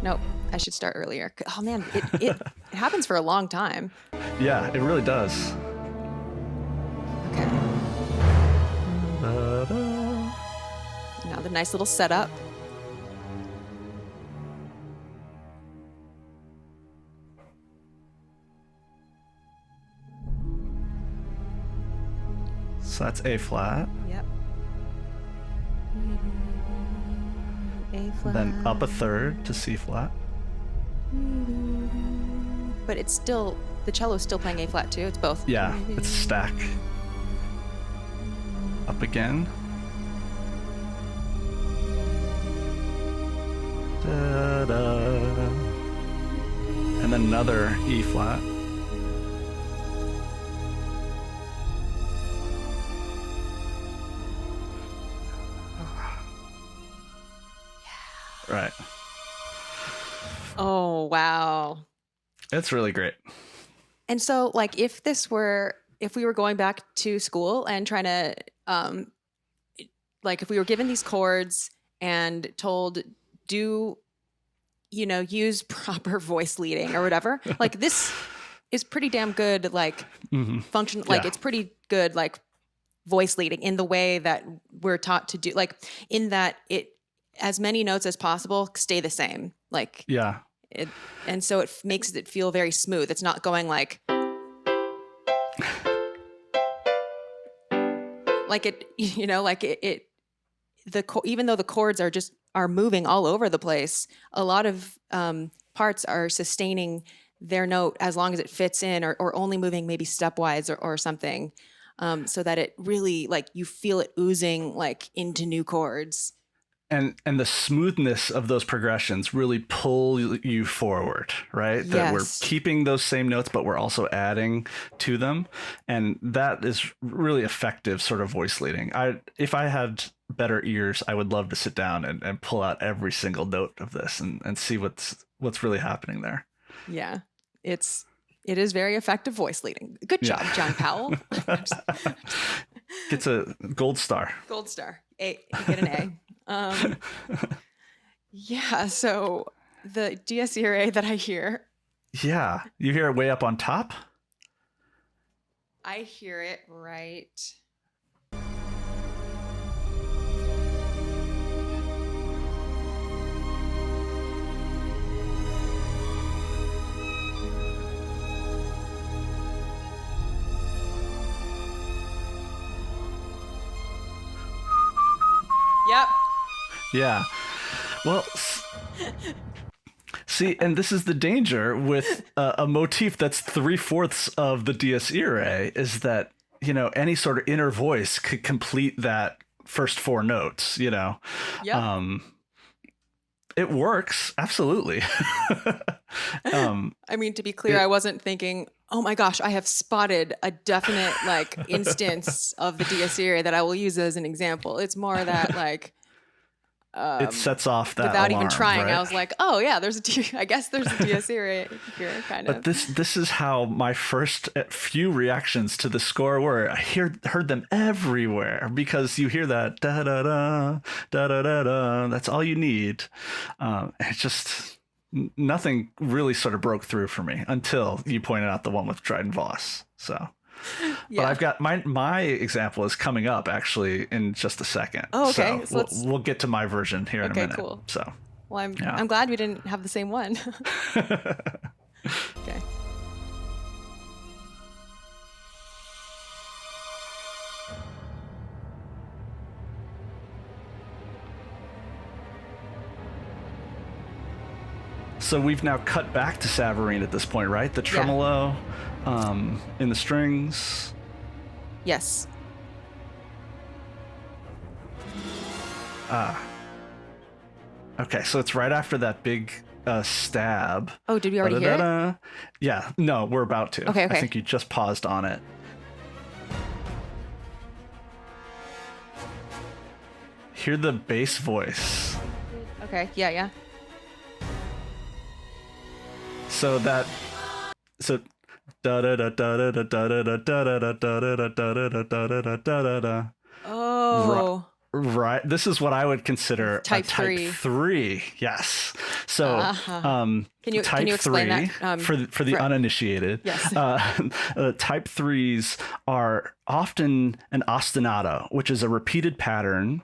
Nope, I should start earlier. Oh man, it happens for a long time. Yeah, it really does. Okay. Da-da. Now the nice little setup. So that's A flat. Yep. A flat. Then up a third to C flat. But it's still, the cello's still playing A flat too. It's both. Yeah, it's a stack. Up again. Da-da. And then another E flat. Right. Oh, wow. It's really great. And so, like, if we were going back to school and trying to, like, if we were given these chords and told, use proper voice leading or whatever, like, this is pretty damn good, like, function, like, Yeah. it's pretty good, like, voice leading in the way that we're taught to do, like, in that as many notes as possible stay the same, like, Yeah. and so it makes it feel very smooth. It's not going like even though the chords are moving all over the place, a lot of parts are sustaining their note as long as it fits in, or only moving maybe stepwise or something, so that it really, like, you feel it oozing like into new chords. And the smoothness of those progressions really pull you forward, right? That we're Yes. keeping those same notes, but we're also adding to them. And that is really effective sort of voice leading. If I had better ears, I would love to sit down and pull out every single note of this and see what's really happening there. Yeah, it is very effective voice leading. Good job, Yeah. John Powell. Gets a gold star. Gold star. You get an A. Yeah, so the Dies Irae that I hear, Yeah. You hear it way up on top? I hear it right. Yep. Yeah. Well, see, and this is the danger with a motif that's 3/4 of the Dies Irae, is that, any sort of inner voice could complete that first four notes, Yep. It works. Absolutely. I mean, to be clear, I wasn't thinking, oh my gosh, I have spotted a definite like instance of the Dies Irae that I will use as an example. It's more that like it sets off that without even alarm, trying, right? I was like, oh yeah, I guess there's a Dies Irae here, kind of. But this is how my first few reactions to the score were. I heard them everywhere, because you hear that da da da da da da da. That's all you need. It's just nothing really sort of broke through for me until you pointed out the one with Dryden Voss. So. Yeah. But I've got my example is coming up actually in just a second. Oh, okay. So So we'll get to my version here in a minute. Cool. So. Well, Yeah. I'm glad we didn't have the same one. Okay. So we've now cut back to Savarine at this point, right? The tremolo in the strings. Yes. Okay, so it's right after that big stab. Oh, did we already hear it? Da-da-da-da. Yeah, no, we're about to. Okay. I think you just paused on it. Hear the bass voice. Okay. Yeah. So Da da da da da da da da da da da da da da da da da da da. Oh. Right. This is what I would consider Type a type 3. Yes. So, Can you explain that for the uninitiated? Yes. Type 3s are often an ostinato, which is a repeated pattern,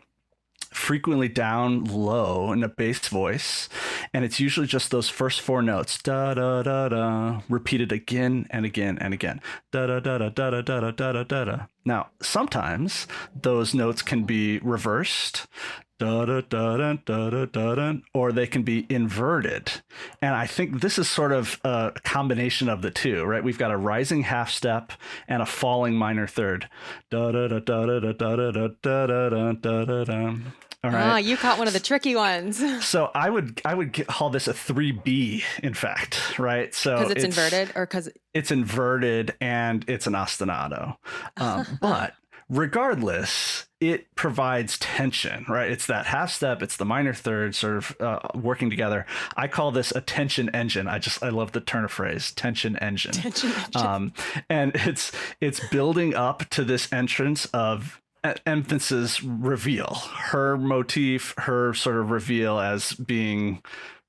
frequently down low in a bass voice, and it's usually just those first 4 notes, da da da da, repeated again and again and again, da da da da da da da da da da da. Now, sometimes those notes can be reversed, da da da da da da da da, or they can be inverted. And I think this is sort of a combination of the two, right? We've got a rising half step and a falling minor third, da da da da da da da da da da da da da. All right. You caught one of the tricky ones. So I would call this a 3B, in fact, right? So because it's inverted, or because it's inverted and it's an ostinato. But regardless, it provides tension, right? It's that half step, it's the minor third sort of working together. I call this a tension engine. I love the turn of phrase, tension engine. Tension engine. And it's building up to this entrance of emphasis reveal, her motif, her sort of reveal as being,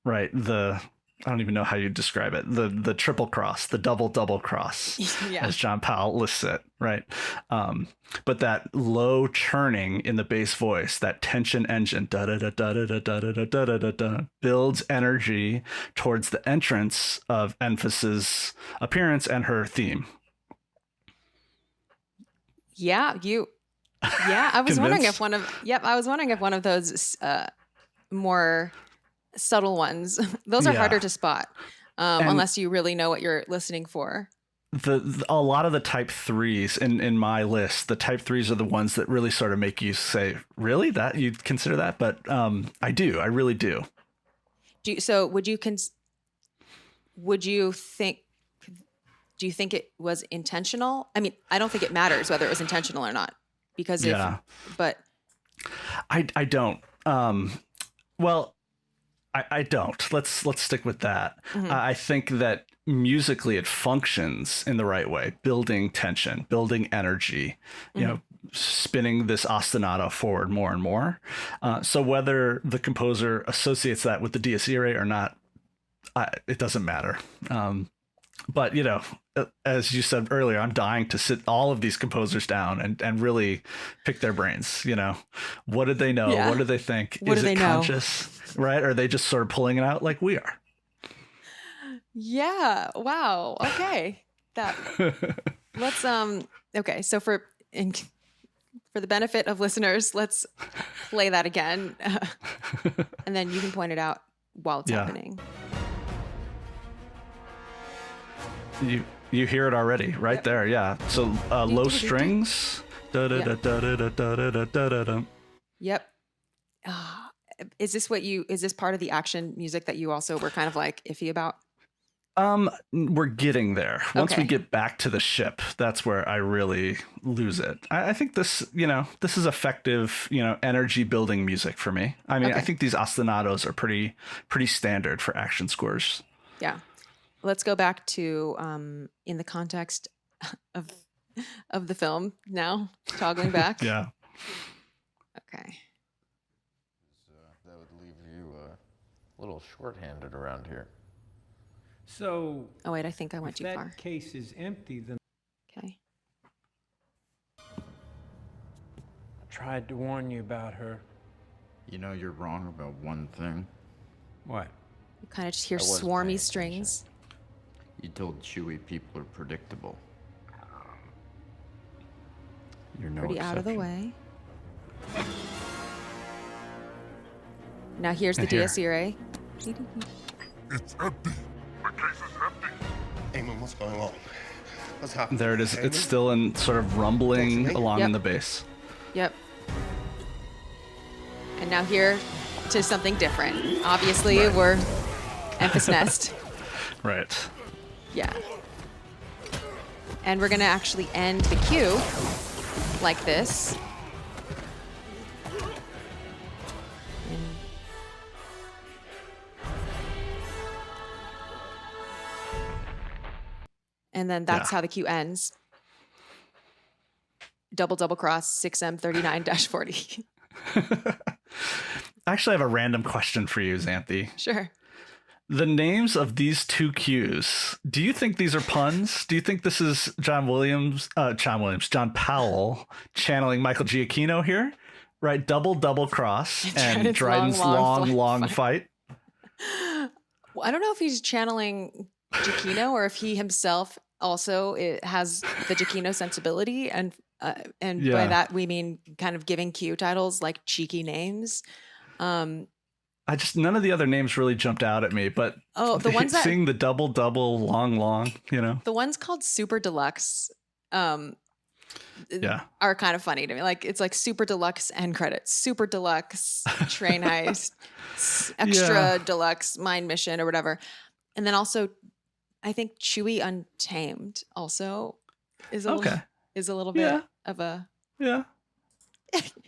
right, I don't even know how you describe it, the triple cross, the double cross, Yeah. as John Powell lists it, right? But that low churning in the bass voice, that tension engine, da da da da da da da da da da da da, builds energy towards the entrance of emphasis appearance and her theme. Yeah, I was wondering Convinced? I was wondering if one of those more subtle ones, those are Yeah. harder to spot, unless you really know what you're listening for. A lot of the type 3s in my list, the type 3s are the ones that really sort of make you say, really, that you'd consider that? But I really do. Do you think it was intentional? I mean, I don't think it matters whether it was intentional or not, because but I don't. Well, I don't. Let's stick with that. Mm-hmm. I think that musically it functions in the right way, building tension, building energy, you know, spinning this ostinato forward more and more. So whether the composer associates that with the Dies Irae or not, it doesn't matter. But, you know, as you said earlier, I'm dying to sit all of these composers down and really pick their brains. You know, what did they know? Yeah. What did they think? What Is do it they know? conscious, right? Or are they just sort of pulling it out like we are? yeah, wow, okay, let's okay. So for the benefit of listeners, let's play that again, and then you can point it out while it's happening. You hear it already right there. Yeah. So low strings. Da da da da da da da da da da. Yep. Is this part of the action music that you also were kind of like iffy about? We're getting there. Once we Okay. get back to the ship, that's where I really lose it. I think this is effective, energy building music for me. I mean, Okay. I think these ostinatos are pretty standard for action scores. Yeah. Let's go back to in the context of the film now, toggling back. Yeah. Okay. That would leave you a little short-handed around here. So, Oh wait, I think I went if too that far. case is empty, then Okay. I tried to warn you about her. You know you're wrong about one thing. What? You kind of just hear I was swarmy paying strings. You told Chewy people are predictable. You're no Pretty out of the exception. way. Now here's the And here. Dies Irae. It's empty. My case is empty. Eamon, what's going on? What's happening? There it is. It's Eamon? still in sort of rumbling Talk to me. along Yep. in the bass. Yep. And now here to something different. Obviously, we're Emphas Nest. Right. Yeah. And we're going to actually end the cue like this. And then that's how the cue ends. Double cross 6M39-40. Actually, I have a random question for you, Xanthe. Sure. The names of these two cues, do you think these are puns? Do you think this is John Powell channeling Michael Giacchino here? Right? Double cross and Dryden's long fight. Well, I don't know if he's channeling Giacchino or if he himself also has the Giacchino sensibility. And by that, we mean kind of giving cue titles like cheeky names. None of the other names really jumped out at me, but the ones that seeing the double, long, the ones called super deluxe, are kind of funny to me. Like it's like super deluxe end credits, super deluxe train heist, extra deluxe mind mission or whatever. And then also I think Chewy Untamed also is a little bit of a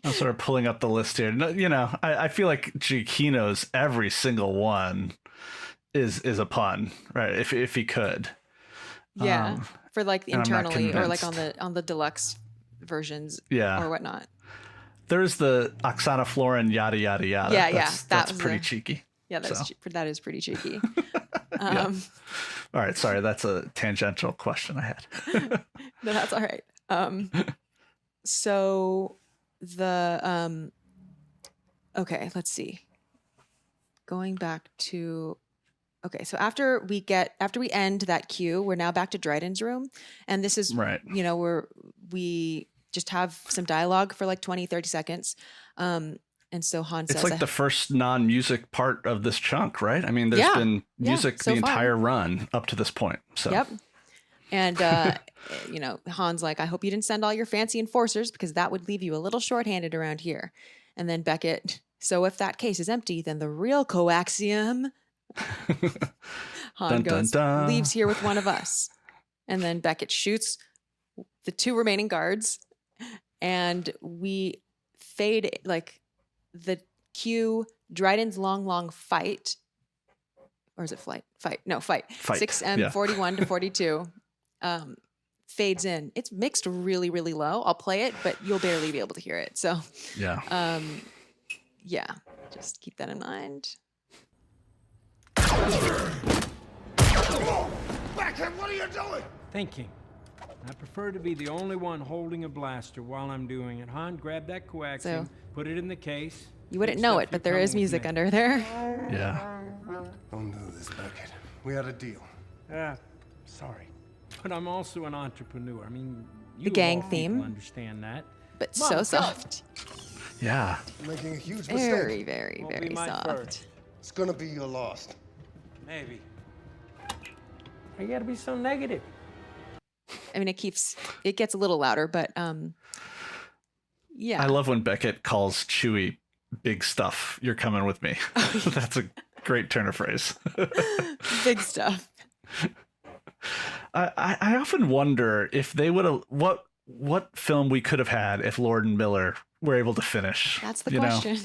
I'm sort of pulling up the list here. I feel like Giacchino's every single one is a pun, right? If he could, for like internally or like on the deluxe versions, or whatnot. There's the Oksana Florin yada yada yada. That's pretty cheeky. Yeah, that is pretty cheeky. All right, sorry, that's a tangential question I had. No, that's all right. So the okay, let's see. Going back to so after we end that cue, we're now back to Dryden's room, and this is right. We just have some dialogue for like 20-30 seconds. And so Han says, it's like the first non-music part of this chunk, right? I mean, there's been music the entire run up to this point. So yep. And Han's like, I hope you didn't send all your fancy enforcers because that would leave you a little shorthanded around here. And then Beckett, so if that case is empty, then the real coaxium Han goes, leaves here with one of us. And then Beckett shoots the two remaining guards, and we fade like the cue Dryden's long fight. Or is it flight? Fight. No, fight. 6M41 to 42 fades in. It's mixed really, really low. I'll play it, but you'll barely be able to hear it. So just keep that in mind. Backhand, what are you doing? Thinking. I prefer to be the only one holding a blaster while I'm doing it. Han, grab that coaxium, put it in the case. You wouldn't know it, but there is music under there. Yeah. Don't do this, Beckett. We had a deal. Sorry. But I'm also an entrepreneur. I mean, the gang theme. Understand that. But so soft. Yeah. You're making a huge mistake. Very, very, very soft. First. It's gonna be your loss. Maybe. Why you gotta be so negative? I mean, it gets a little louder, but yeah. I love when Beckett calls Chewie big stuff. You're coming with me. That's a great turn of phrase. Big stuff. I often wonder if they would have what film we could have had if Lord and Miller were able to finish. That's the question.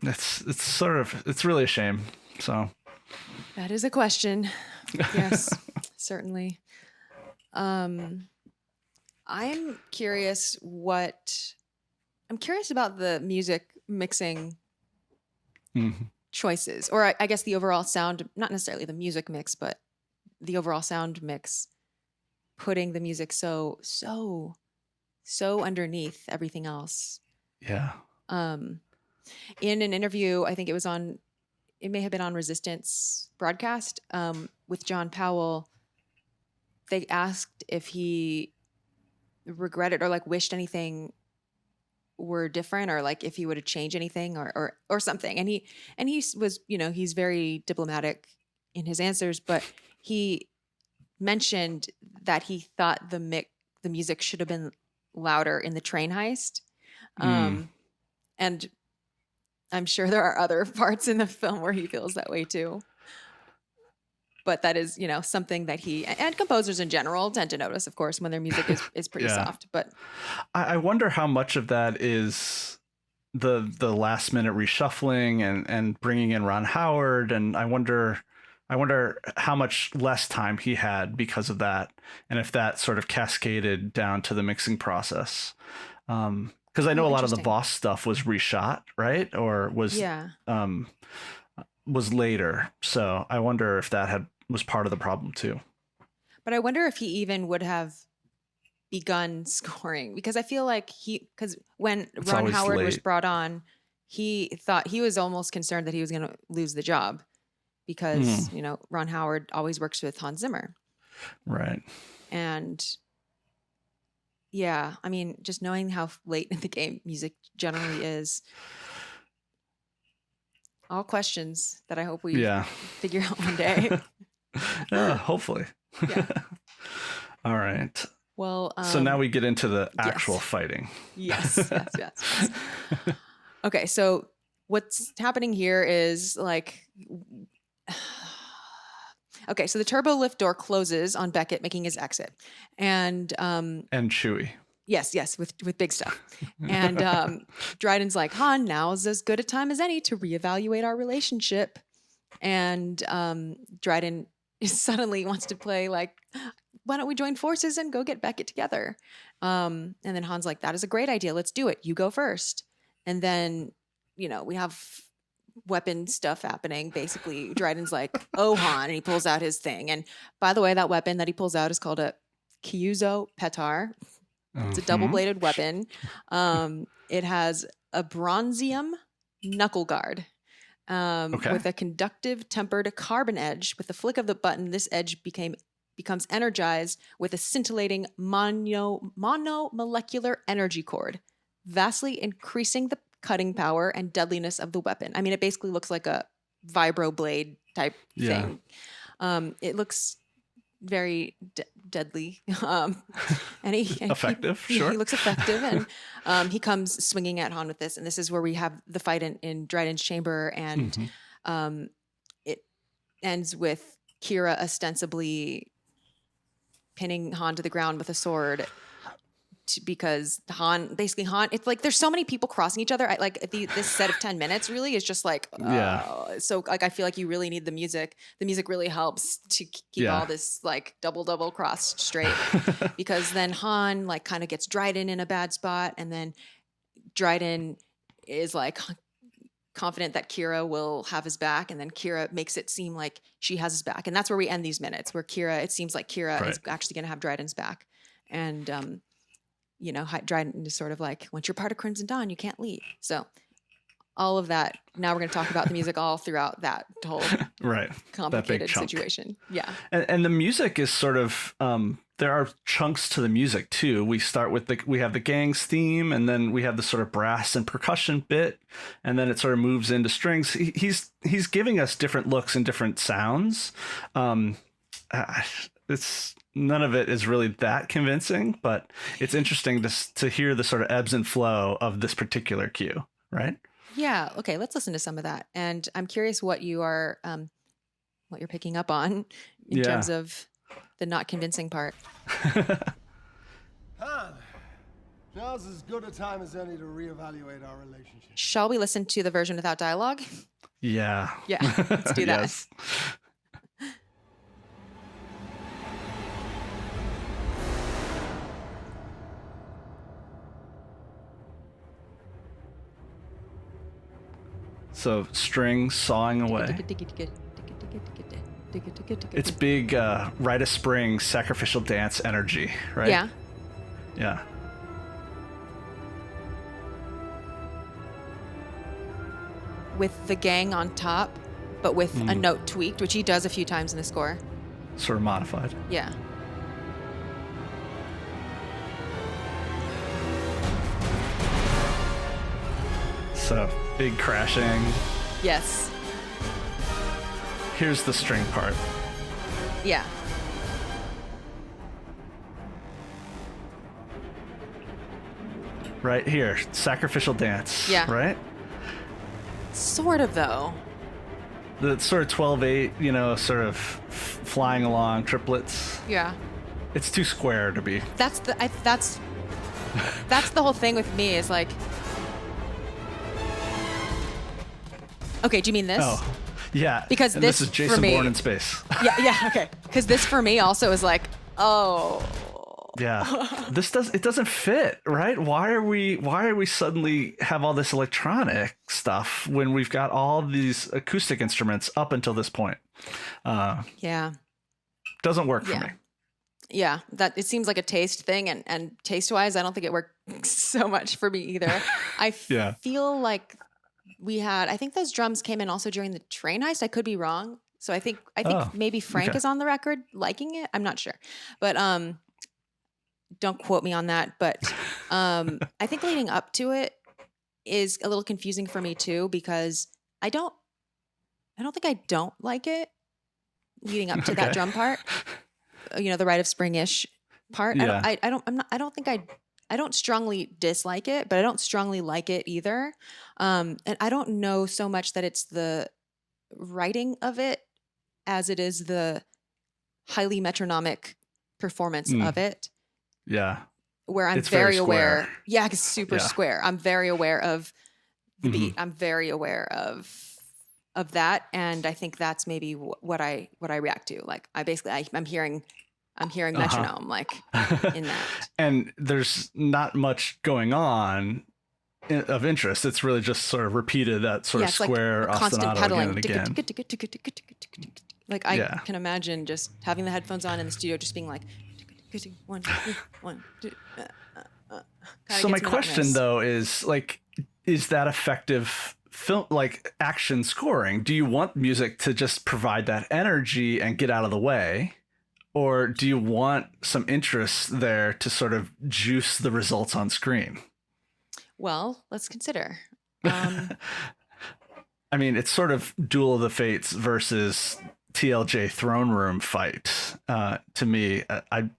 It's really a shame. So that is a question. Yes, certainly. I'm curious about the music mixing choices, or I guess the overall sound, not necessarily the music mix, but the overall sound mix, putting the music so underneath everything else. Yeah. In an interview, I think it may have been on Resistance broadcast, with John Powell, they asked if he regretted or like wished anything were different, or like if he would have changed anything or something. And he was, he's very diplomatic in his answers, but he mentioned that he thought the music should have been louder in the train heist. And I'm sure there are other parts in the film where he feels that way too. But that is, something that he and composers in general tend to notice, of course, when their music is pretty soft. But I wonder how much of that is the last minute reshuffling and bringing in Ron Howard. And I wonder I wonder how much less time he had because of that, and if that sort of cascaded down to the mixing process. Because I know a lot of the Voss stuff was reshot, right? Or was was later. So I wonder if that was part of the problem too. But I wonder if he even would have begun scoring, because I feel like because when Ron Howard was brought on, he thought he was almost concerned that he was going to lose the job because, Ron Howard always works with Hans Zimmer. Right. And yeah, I mean, just knowing how late in the game music generally is, all questions that I hope we figure out one day. Hopefully. Yeah. All right. Well, so now we get into the actual fighting. Yes. Okay, so what's happening here is like, okay, so the turbo lift door closes on Beckett making his exit, and Chewie. Yes, with big stuff. And Dryden's like, Han, now's as good a time as any to reevaluate our relationship. And Dryden suddenly wants to play like, why don't we join forces and go get Beckett together? And then Han's like, that is a great idea. Let's do it. You go first. And then, we have weapon stuff happening. Basically, Dryden's like, oh, Han, and he pulls out his thing. And by the way, that weapon that he pulls out is called a Kyuzo Petar. It's a double-bladed weapon. It has a bronzium knuckle guard with a conductive tempered carbon edge. With the flick of the button, this edge becomes energized with a scintillating monomolecular energy cord, vastly increasing the cutting power and deadliness of the weapon. I mean, it basically looks like a vibroblade type thing. It looks very deadly, and he effective. Sure, he looks effective, and he comes swinging at Han with this, and this is where we have the fight in Dryden's chamber, and it ends with Kira ostensibly pinning Han to the ground with a sword. Because Han, it's like there's so many people crossing each other. This set of 10 minutes really is just like, so like I feel like you really need the music. The music really helps to keep all this like double crossed straight. Because then Han like kind of gets Dryden in a bad spot, and then Dryden is like confident that Kira will have his back, and then Kira makes it seem like she has his back, and that's where we end these minutes, where it seems like Kira is actually going to have Dryden's back, and Dryden is sort of like, once you're part of Crimson Dawn, you can't leave. So all of that. Now we're going to talk about the music all throughout that whole complicated situation. Yeah. And the music is sort of, there are chunks to the music too. We start with we have the gang's theme, and then we have the sort of brass and percussion bit, and then it sort of moves into strings. He's giving us different looks and different sounds. None of it is really that convincing, but it's interesting to hear the sort of ebbs and flow of this particular cue, right? Yeah. Okay. Let's listen to some of that. And I'm curious what you're picking up on in terms of the not convincing part. Han, now's as good a time as any to reevaluate our relationship. Shall we listen to the version without dialogue? Yeah. Yeah. Let's do that. Yes. So strings sawing away. It's big Rite of Spring sacrificial dance energy, right? Yeah. Yeah. With the gang on top, but with a note tweaked, which he does a few times in the score. Sort of modified. Yeah. So big crashing. Yes. Here's the string part. Yeah. Right here, sacrificial dance. Yeah. Right? Sort of, though. The sort of 12/8, sort of flying along triplets. Yeah. It's too square to be. That's the whole thing with me is like. Okay, do you mean this? Oh, Yeah. Because and this is for Jason me, Bourne in space. yeah, okay. Because this for me also is like, oh, Yeah. It doesn't fit, right? Why are we suddenly have all this electronic stuff when we've got all these acoustic instruments up until this point? yeah, Doesn't work for me. yeah. That it seems like a taste thing, and taste wise, I don't think it worked so much for me either. I feel like I think those drums came in also during the train heist. I could be wrong. So I think maybe Frank is on the record liking it. I'm not sure, but don't quote me on that. But I think leading up to it is a little confusing for me too, because I don't think I don't like it leading up to that drum part. The Rite of Spring-ish part. Yeah. I don't strongly dislike it, but I don't strongly like it either. And I don't know so much that it's the writing of it as it is the highly metronomic performance of it. Yeah. Where I'm It's very very aware. square. Yeah, it's super square. I'm very aware of the beat. I'm very aware of that, and I think that's maybe what I react to. Like I'm hearing metronome like in that. And there's not much going on of interest. It's really just sort of repeated that sort of It's square like constant ostinato pedaling. again and again. Like I can imagine just having the headphones on in the studio, just being like, one, two. So my question though is like, is that effective film, like action scoring? Do you want music to just provide that energy and get out of the way? Or do you want some interest there to sort of juice the results on screen? Well, let's consider. I mean, it's sort of Duel of the Fates versus TLJ throne room fight. To me,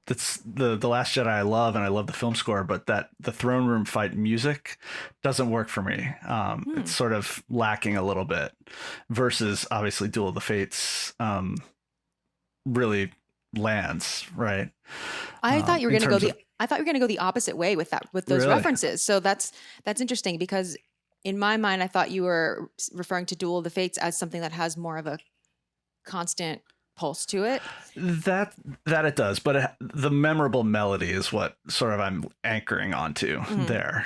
that's the Last Jedi I love, and I love the film score, but the throne room fight music doesn't work for me. It's sort of lacking a little bit versus obviously Duel of the Fates really lands, right? I thought you were going to go the opposite way with those Really? references. So that's interesting, because in my mind I thought you were referring to Duel of the Fates as something that has more of a constant pulse to it. That it does, but the memorable melody is what sort of I'm anchoring onto there.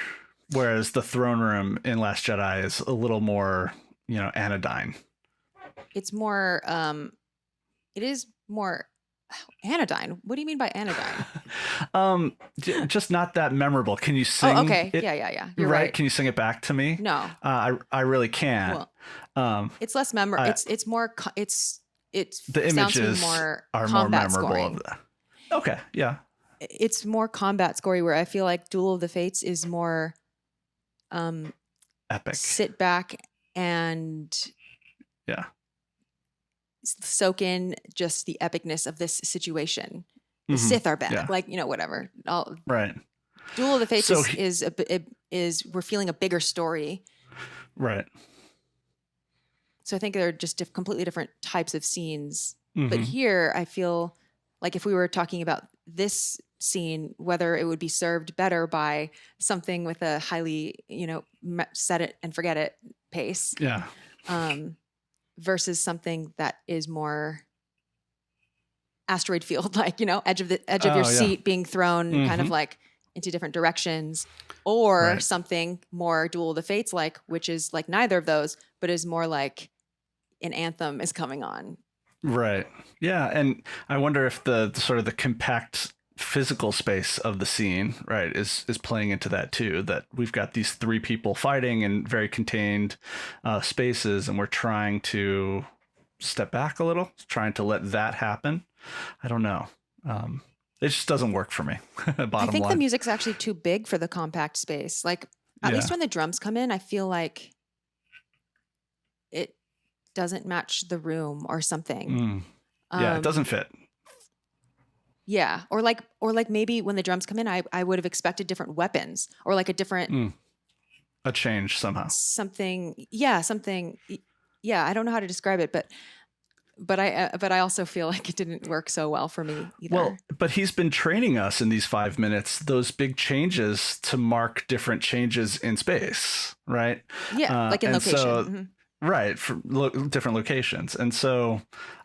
Whereas the throne room in Last Jedi is a little more, anodyne. It's more it is more anodyne. What do you mean by anodyne? Just not that memorable. Can you sing? Oh, okay. It? Yeah. You're right. Can you sing it back to me? No. I really can't. Well, it's less memorable. It's more. The images more are more memorable. Scoring. Okay. Yeah. It's more combat scoring, where I feel like Duel of the Fates is more Epic. sit back and soak in just the epicness of this situation. The Sith are back, whatever. Right. Duel of the Fates is we're feeling a bigger story, right? So I think they're just completely different types of scenes. But here, I feel like if we were talking about this scene, whether it would be served better by something with a highly, set it and forget it pace, versus something that is more asteroid field, like, edge of your seat being thrown kind of like into different directions, or something more Duel of the Fates like, which is like neither of those, but is more like an anthem is coming on. Right. Yeah. And I wonder if the sort of the compact physical space of the scene, right, is playing into that too, that we've got these three people fighting in very contained spaces, and we're trying to step back a little, trying to let that happen. I don't know. It just doesn't work for me. I think the music's actually too big for the compact space. Like, at least when the drums come in, I feel like it doesn't match the room or something. Yeah, it doesn't fit. Yeah, or like maybe when the drums come in, I would have expected different weapons, or like a different a change somehow. Something. Yeah, I don't know how to describe it, but I also feel like it didn't work so well for me either. Well, but he's been training us in these 5 minutes, those big changes to mark different changes in space, right? Yeah, like in location. Right, for different locations. And so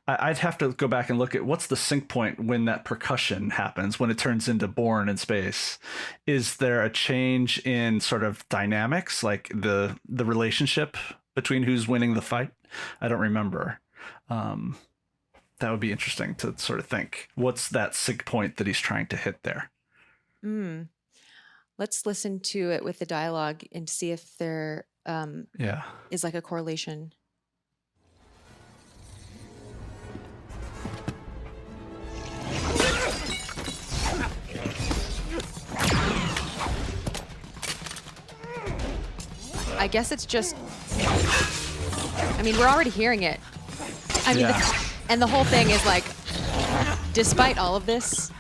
I'd have to go back and look at what's the sync point when that percussion happens, when it turns into Bourne in space. Is there a change in sort of dynamics, like the relationship between who's winning the fight? I don't remember. That would be interesting to sort of think. What's that sync point that he's trying to hit there? Let's listen to it with the dialogue and see if there is like a correlation. I guess it's just, I mean, we're already hearing it. I mean, and the whole thing is like, despite all of this,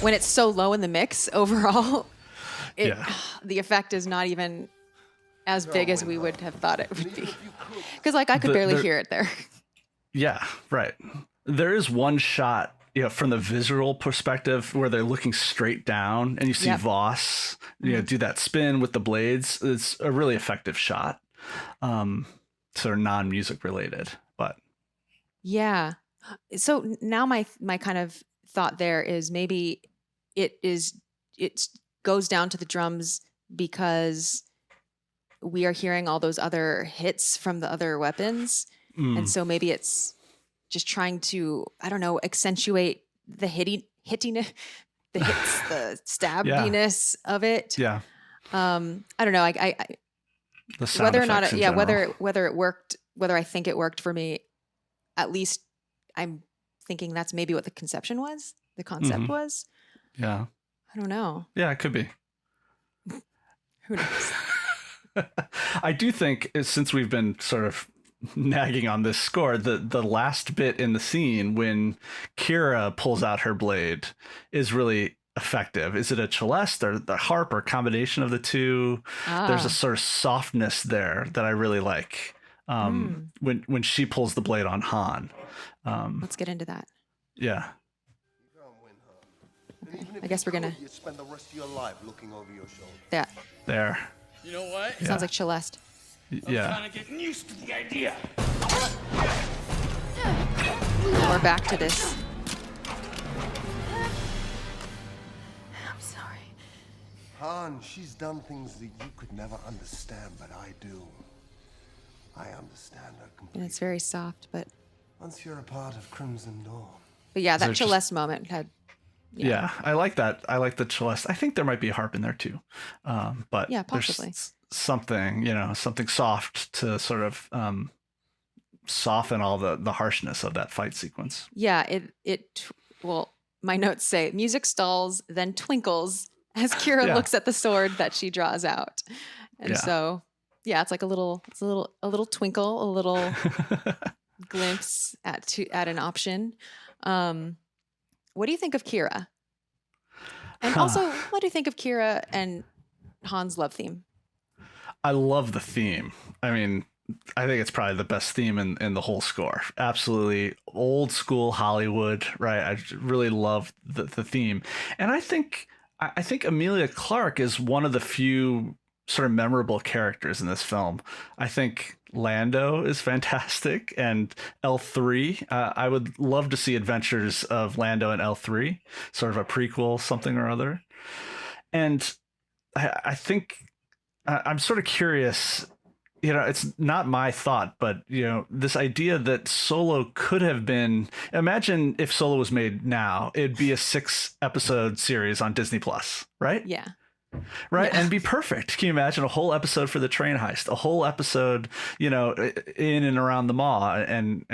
when it's so low in the mix overall, the effect is not even as big as we would have thought it would be. Because like I could barely hear it there. Yeah, right. There is one shot, from the visual perspective where they're looking straight down and you see Voss, do that spin with the blades. It's a really effective shot. Sort of non-music related, but. Yeah. So now my kind of thought there is maybe it goes down to the drums because we are hearing all those other hits from the other weapons. And so maybe it's just trying to, I don't know, accentuate the hittiness, the hits, the stabbiness of it. Yeah. I don't know. I whether or not, whether it worked, whether I think it worked for me, at least I'm thinking that's maybe what the concept was. Yeah. I don't know. Yeah, it could be. Who knows? I do think, since we've been sort of nagging on this score, the last bit in the scene when Kira pulls out her blade is really effective. Is it a celeste or the harp or combination of the two? There's a sort of softness there that I really like when she pulls the blade on Han. Let's get into that. Yeah. I guess we're gonna spend the rest of your life looking over your shoulder. Yeah. There. You know what? Sounds like Celeste. Yeah. I'm kind of getting used to the idea. We're back to this. I'm sorry. Han, she's done things that you could never understand, but I do. I understand her completely. And it's very soft, but. Once you're a part of Crimson Dawn. But yeah, that Celeste moment had. Yeah, I like that. I like the celeste. I think there might be a harp in there too. But yeah, possibly. There's something, something soft to sort of soften all the harshness of that fight sequence. Yeah, well, my notes say music stalls, then twinkles as Kira looks at the sword that she draws out. And so, yeah, it's like a little twinkle, a little glimpse at an option. What do you think of Kira? And also, what do you think of Kira and Han's love theme? I love the theme. I mean, I think it's probably the best theme in the whole score. Absolutely old school Hollywood, right? I really love the theme. And I think Emilia Clarke is one of the few sort of memorable characters in this film. I think Lando is fantastic, and L3. I would love to see adventures of Lando and L3, sort of a prequel, something or other. And I think I'm sort of curious, it's not my thought, but, this idea that Solo could have been, imagine if Solo was made now, it'd be a 6-episode series on Disney Plus, right? Yeah. Right. Yeah. And be perfect. Can you imagine a whole episode for the train heist, a whole episode, in and around the mall and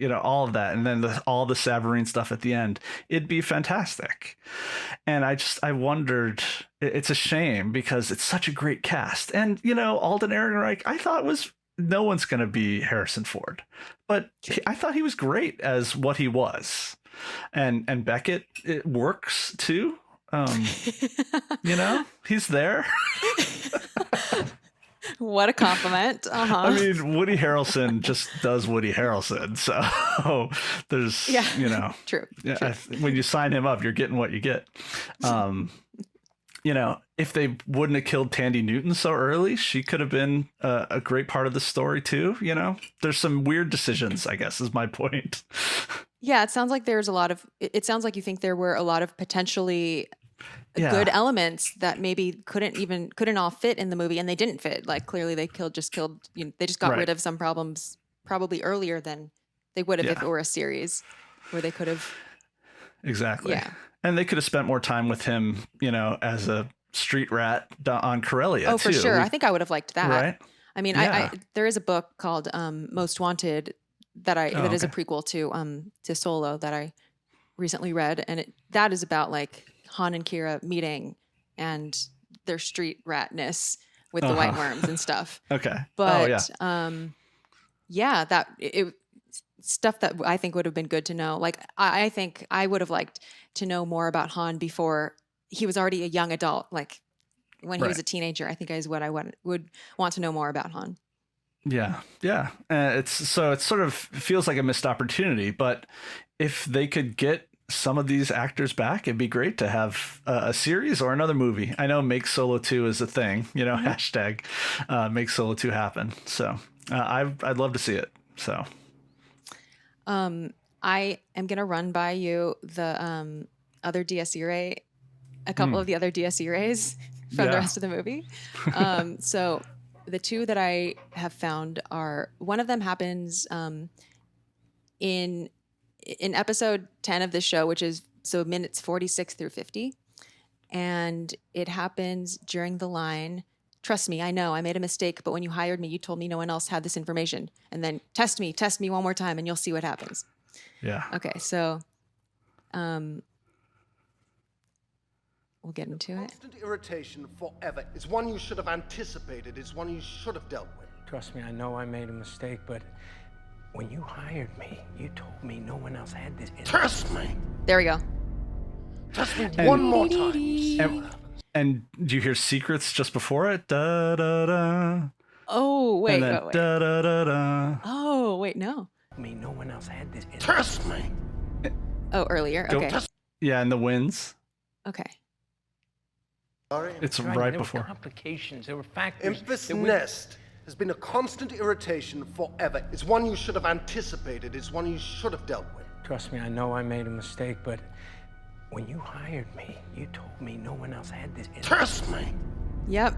all of that. And then all the Savarine stuff at the end. It'd be fantastic. And I wondered, it's a shame because it's such a great cast. And, Alden Ehrenreich, I thought no one's going to be Harrison Ford, but I thought he was great as what he was. And Beckett, it works too. He's there. What a compliment. I mean, Woody Harrelson just does Woody Harrelson. So there's, True. When you sign him up, you're getting what you get. you know, if they wouldn't have killed Tandy Newton so early, she could have been a great part of the story too. You know, there's some weird decisions, I guess, is my point. Yeah, it sounds like there's a lot of. It sounds like you think there were a lot of potentially good elements that maybe couldn't all fit in the movie, and they didn't fit. Like clearly, they just killed. They just got rid of some problems probably earlier than they would have if it were a series where they could have. Exactly. Yeah. And they could have spent more time with him, you know, as a street rat on Corellia. Oh, for too. sure. I think I would have liked that. Right. I mean, I there is a book called Most Wanted that is a prequel to Solo that I recently read, and that is about like Han and Kira meeting and their street ratness with the white worms and stuff. Okay. But stuff that I think would have been good to know. Like I think I would have liked to know more about Han before he was already a young adult. Like when he was a teenager, I think is what I would want to know more about Han. Yeah. Yeah. It sort of feels like a missed opportunity, but if they could get some of these actors back, it'd be great to have a series or another movie. I know Make Solo 2 is a thing, you know, hashtag Make Solo 2 happen. So I'd love to see it. So. I am going to run by you the other Dies Irae, a couple of the other Dies Iraes from the rest of the movie. So the two that I have found are, one of them happens in episode 10 of this show, which is minutes 46 through 50. And it happens during the line, "Trust me, I know I made a mistake, but when you hired me, you told me no one else had this information. And then test me one more time and you'll see what happens." Yeah. Okay. So, we'll get into it. Constant irritation forever is one you should have anticipated, is one you should have dealt with. Trust me, I know I made a mistake, but when you hired me, you told me no one else had this. Trust me. There we go. Trust me one more time. And do you hear secrets just before it? Da da da. Oh wait, and then, wait. Da da da da. Oh wait, no. Me, no one else had this. Trust me. Oh, earlier. Okay. Yeah, and the winds. Okay. It's Right, right there before. were complications. There were factors. Impus that we- nest has been a constant irritation forever. It's one you should have anticipated. It's one you should have dealt with. Trust me, I know I made a mistake, but when you hired me, you told me no one else had this. Trust me. Yep.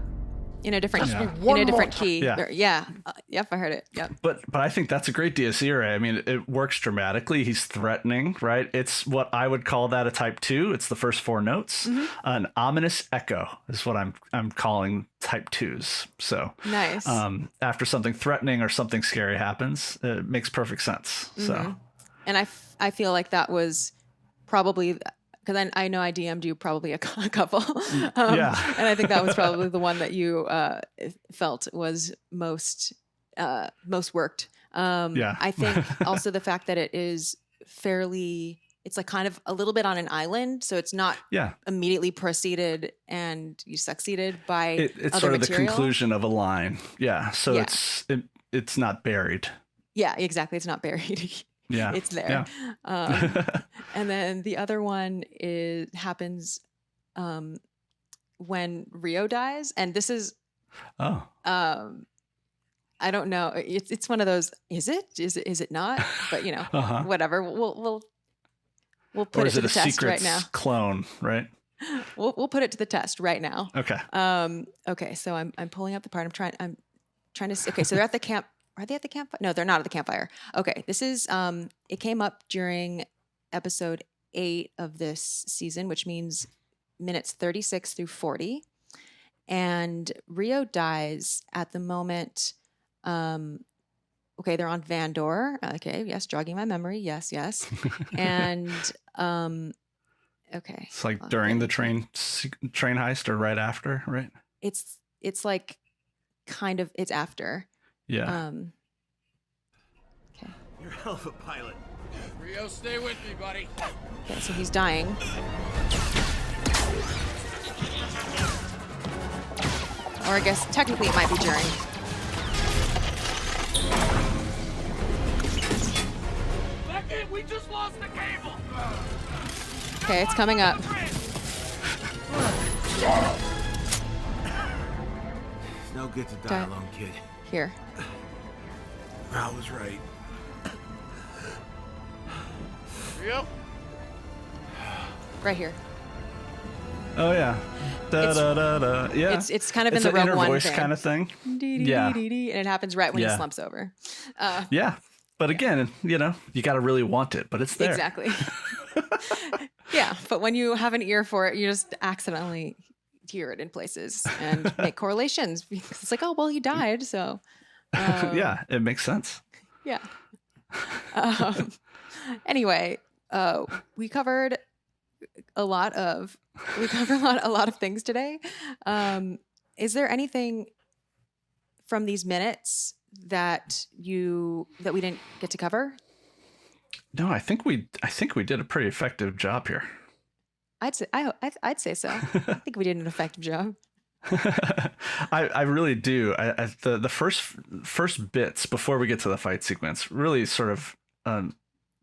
In a different Trust me one in a more different time. key. Yeah. Yep, I heard it. Yep. But I think that's a great Dies Irae. I mean, it works dramatically. He's threatening, right? It's what I would call that a type 2. It's the first 4 notes. An ominous echo is what I'm calling type 2s. So Nice. After something threatening or something scary happens, it makes perfect sense. So And I feel like that was probably, because I know I DM'd you probably a couple. Yeah. And I think that was probably the one that you felt was most worked. Yeah. I think also the fact that it is it's like kind of a little bit on an island. So it's not immediately preceded and you succeeded by it's other sort of material. the conclusion of a line. Yeah. So Yeah. it's not buried. Yeah, exactly. It's not buried. Yeah. It's there. Yeah. And then the other one happens when Rio dies. And this is, Oh. I don't know. It's one of those, is it not? But you know, whatever. We'll put it to the test right now. Clone, right? We'll put it to the test right now. Okay. Okay. So I'm pulling up the part. I'm trying to, okay. So they're at the camp. Are they at the campfire? No, they're not at the campfire. Okay. This is, it came up during episode 8 of this season, which means minutes 36 through 40. And Rio dies at the moment. Okay, they're on Vandor. Okay, yes, jogging my memory. Yes. And okay. It's like during the train heist or right after, right? It's like kind of it's after. Yeah. Okay. You're a hell of a pilot. Rio, stay with me, buddy. Okay, so he's dying. Or I guess technically it might be during. We just lost the cable. Okay, it's coming up. No good to die alone, kid. Here. Val was right. Yep. Right here. Oh yeah. Da, da, da, da. Yeah. It's kind of It's in the an Rogue inner One voice thing. kind of thing. Yeah. And it happens right when he Yeah. slumps over. Yeah. But again, you got to really want it, but it's there. Exactly. Yeah. But when you have an ear for it, you just accidentally hear it in places and make correlations. It's like, oh, well, he died. So, Yeah, it makes sense. yeah. Anyway, we covered a lot of things today. Is there anything from these minutes that we didn't get to cover? No, I think we did a pretty effective job here. I'd say so. I think we did an effective job. I really do. The first bits before we get to the fight sequence really sort of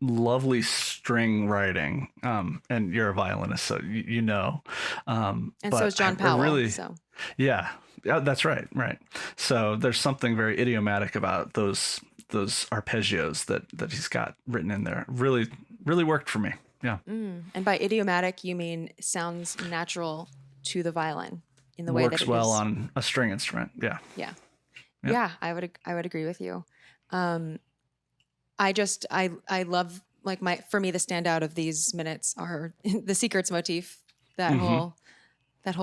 lovely string writing. And you're a violinist, so you know. And so is John Powell. Really, so. Yeah, that's right. Right. So there's something very idiomatic about those arpeggios that he's got written in there. Really, really worked for me. Yeah. And by idiomatic, you mean sounds natural to the violin in the way Works that it well is. on a string instrument. Yeah. Yeah. Yeah. Yeah, I would agree with you. I love, like, for me the standout of these minutes are the secrets motif, that whole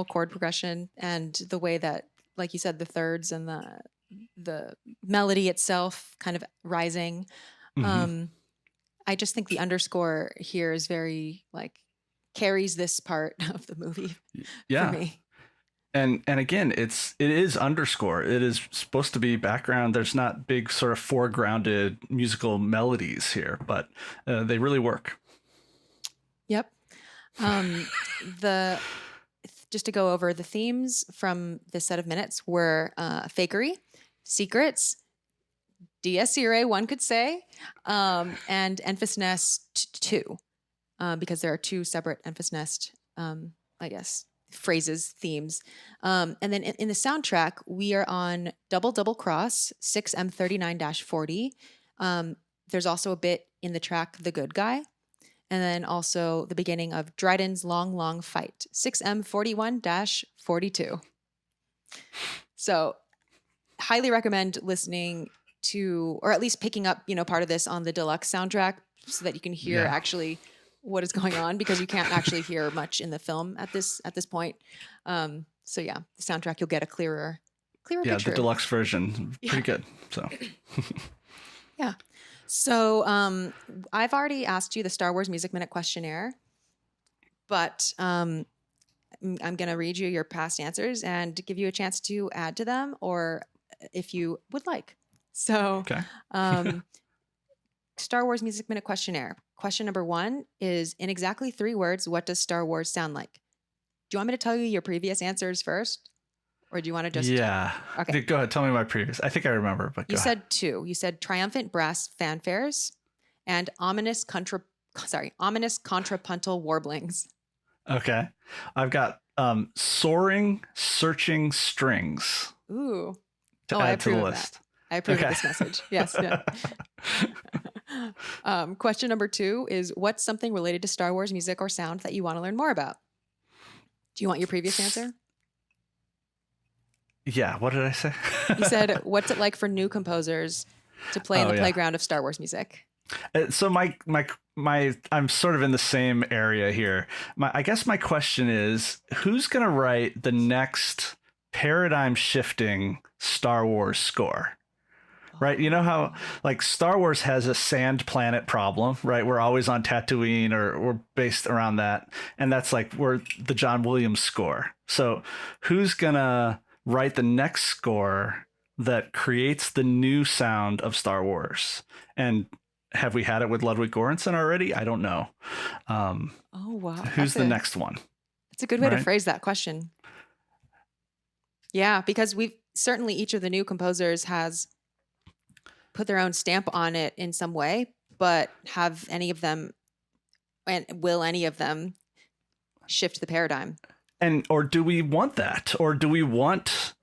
chord progression, and the way that, like you said, the thirds and the melody itself kind of rising. I just think the underscore here is very, like, carries this part of the movie for me. And again, it is underscore. It is supposed to be background. There's not big sort of foregrounded musical melodies here, but they really work. Yep. Just to go over the themes from this set of minutes were fakery, secrets, Dies Irae, one could say, and emphasis nest 2, because there are 2 separate emphasis nest, I guess, phrases, themes. And then in the soundtrack, we are on Double Cross, 6M39-40. There's also a bit in the track The Good Guy. And then also the beginning of Dryden's Long, Long Fight, 6M41-42. So highly recommend listening to, or at least picking up, part of this on the deluxe soundtrack so that you can hear actually what is going on, because you can't actually hear much in the film at this point. So yeah, the soundtrack, you'll get a clearer picture. Yeah, the deluxe version, pretty good. So yeah. So I've already asked you the Star Wars Music Minute questionnaire, but I'm going to read you your past answers and give you a chance to add to them, or if you would like. So, okay. Star Wars Music Minute questionnaire. Question number 1 is, in exactly 3 words, what does Star Wars sound like? Do you want me to tell you your previous answers first? Or do you want to just... Yeah. Okay. Go ahead. Tell me my previous. I think I remember, but you said 2. You said triumphant brass fanfares and ominous contrapuntal warblings. Okay. I've got soaring, searching strings. Ooh. To add to the list. I approve of this message. Yes. Yeah. Question number 2 is, what's something related to Star Wars music or sound that you want to learn more about? Do you want your previous answer? Yeah. What did I say? You said, what's it like for new composers to play in the playground of Star Wars music? So I'm sort of in the same area here. I guess my question is, who's going to write the next paradigm shifting Star Wars score? Right. You know how, like, Star Wars has a sand planet problem, right? We're always on Tatooine, or we're based around that. And that's we're the John Williams score. So who's going to write the next score that creates the new sound of Star Wars? And have we had it with Ludwig Göransson already? I don't know. Oh, wow. Who's the next one? It's a good way to phrase that question. Yeah, because certainly each of the new composers has put their own stamp on it in some way, but have any of them, and will any of them, shift the paradigm? or do we want that? Or do we want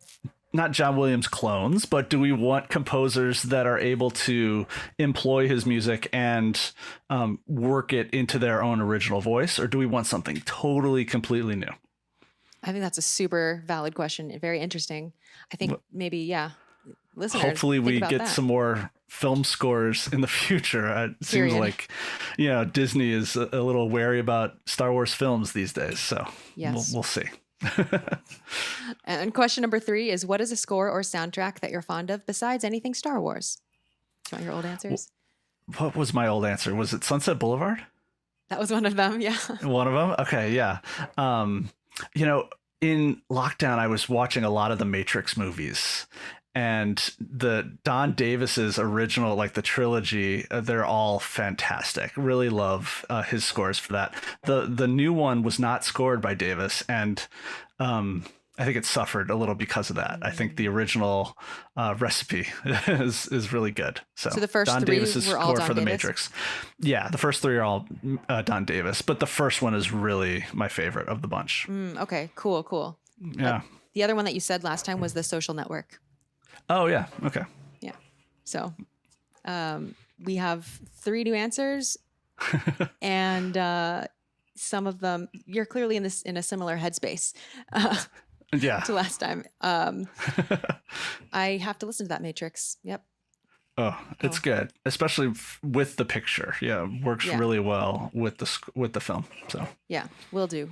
not John Williams clones, but do we want composers that are able to employ his music and work it into their own original voice? Or do we want something totally, completely new? I think that's a super valid question. Very interesting. I think maybe, yeah. Listeners, hopefully we get that. some more film scores in the future. It seems like, Disney is a little wary about Star Wars films these days. So yes. we'll see. And question number 3 is, what is a score or soundtrack that you're fond of besides anything Star Wars? Do you want your old answers? What was my old answer? Was it Sunset Boulevard? That was one of them. Yeah. One of them. Okay. Yeah. In lockdown, I was watching a lot of the Matrix movies, and the Don Davis's original, like the trilogy, they're all fantastic. Really love his scores for that. The new one was not scored by Davis, and I think it suffered a little because of that. I think the original recipe is really good. So the first Don 3 Davis's were all score Don for the Davis? Matrix. Yeah, the first 3 are all Don Davis, but the first one is really my favorite of the bunch. Okay, cool. Yeah. The other one that you said last time was The Social Network. Oh, yeah. Okay. Yeah. So we have 3 new answers, and some of them, you're clearly in a similar headspace to last time. I have to listen to that Matrix. Yep. Oh, it's good, especially with the picture. Yeah, works really well with the film. So yeah, will do.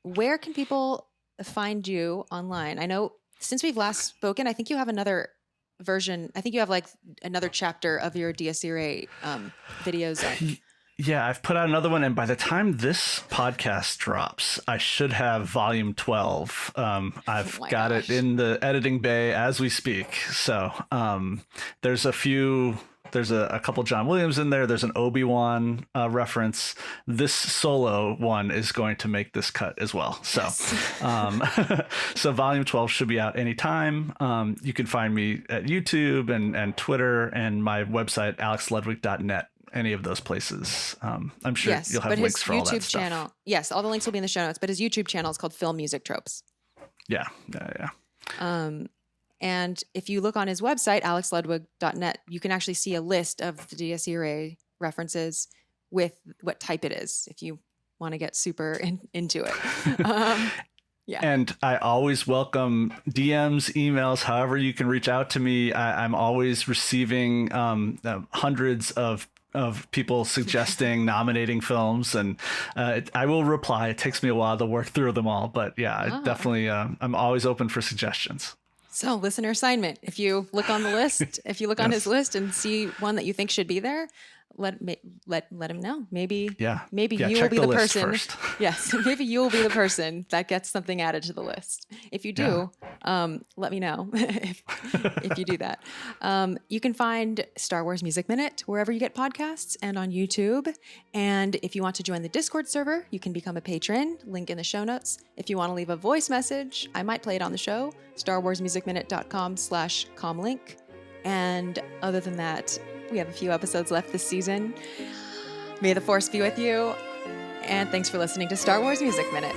Where can people find you online? I know since we've last spoken, I think you have another version. I think you have like another chapter of your Dies Irae videos up. Yeah, I've put out another one, and by the time this podcast drops, I should have volume 12. I've got it in the editing bay as we speak. So there's a couple John Williams in there. There's an Obi-Wan reference. This solo one is going to make this cut as well. So, so volume 12 should be out anytime. You can find me at YouTube and Twitter and my website, alexludwig.net. Any of those places. I'm sure you'll have links for all that stuff. Channel, yes, all the links will be in the show notes, but his YouTube channel is called Film Music Tropes. Yeah. And if you look on his website, alexludwig.net, you can actually see a list of the Dies Irae references with what type it is, if you want to get super into it. Yeah. And I always welcome DMs, emails, however you can reach out to me. I'm always receiving hundreds of people suggesting nominating films, and I will reply. It takes me a while to work through them all, but I definitely I'm always open for suggestions. So listener assignment, if you look on the list, if you look on his list and see one that you think should be there, let him know. Maybe you will be the person. Yes, maybe you will be the person that gets something added to the list. If you do, let me know if you do that. You can find Star Wars Music Minute wherever you get podcasts and on YouTube. And if you want to join the Discord server, you can become a patron. Link in the show notes. If you want to leave a voice message, I might play it on the show. StarWarsMusicMinute.com/comlink. And other than that, we have a few episodes left this season. May the Force be with you. And thanks for listening to Star Wars Music Minute.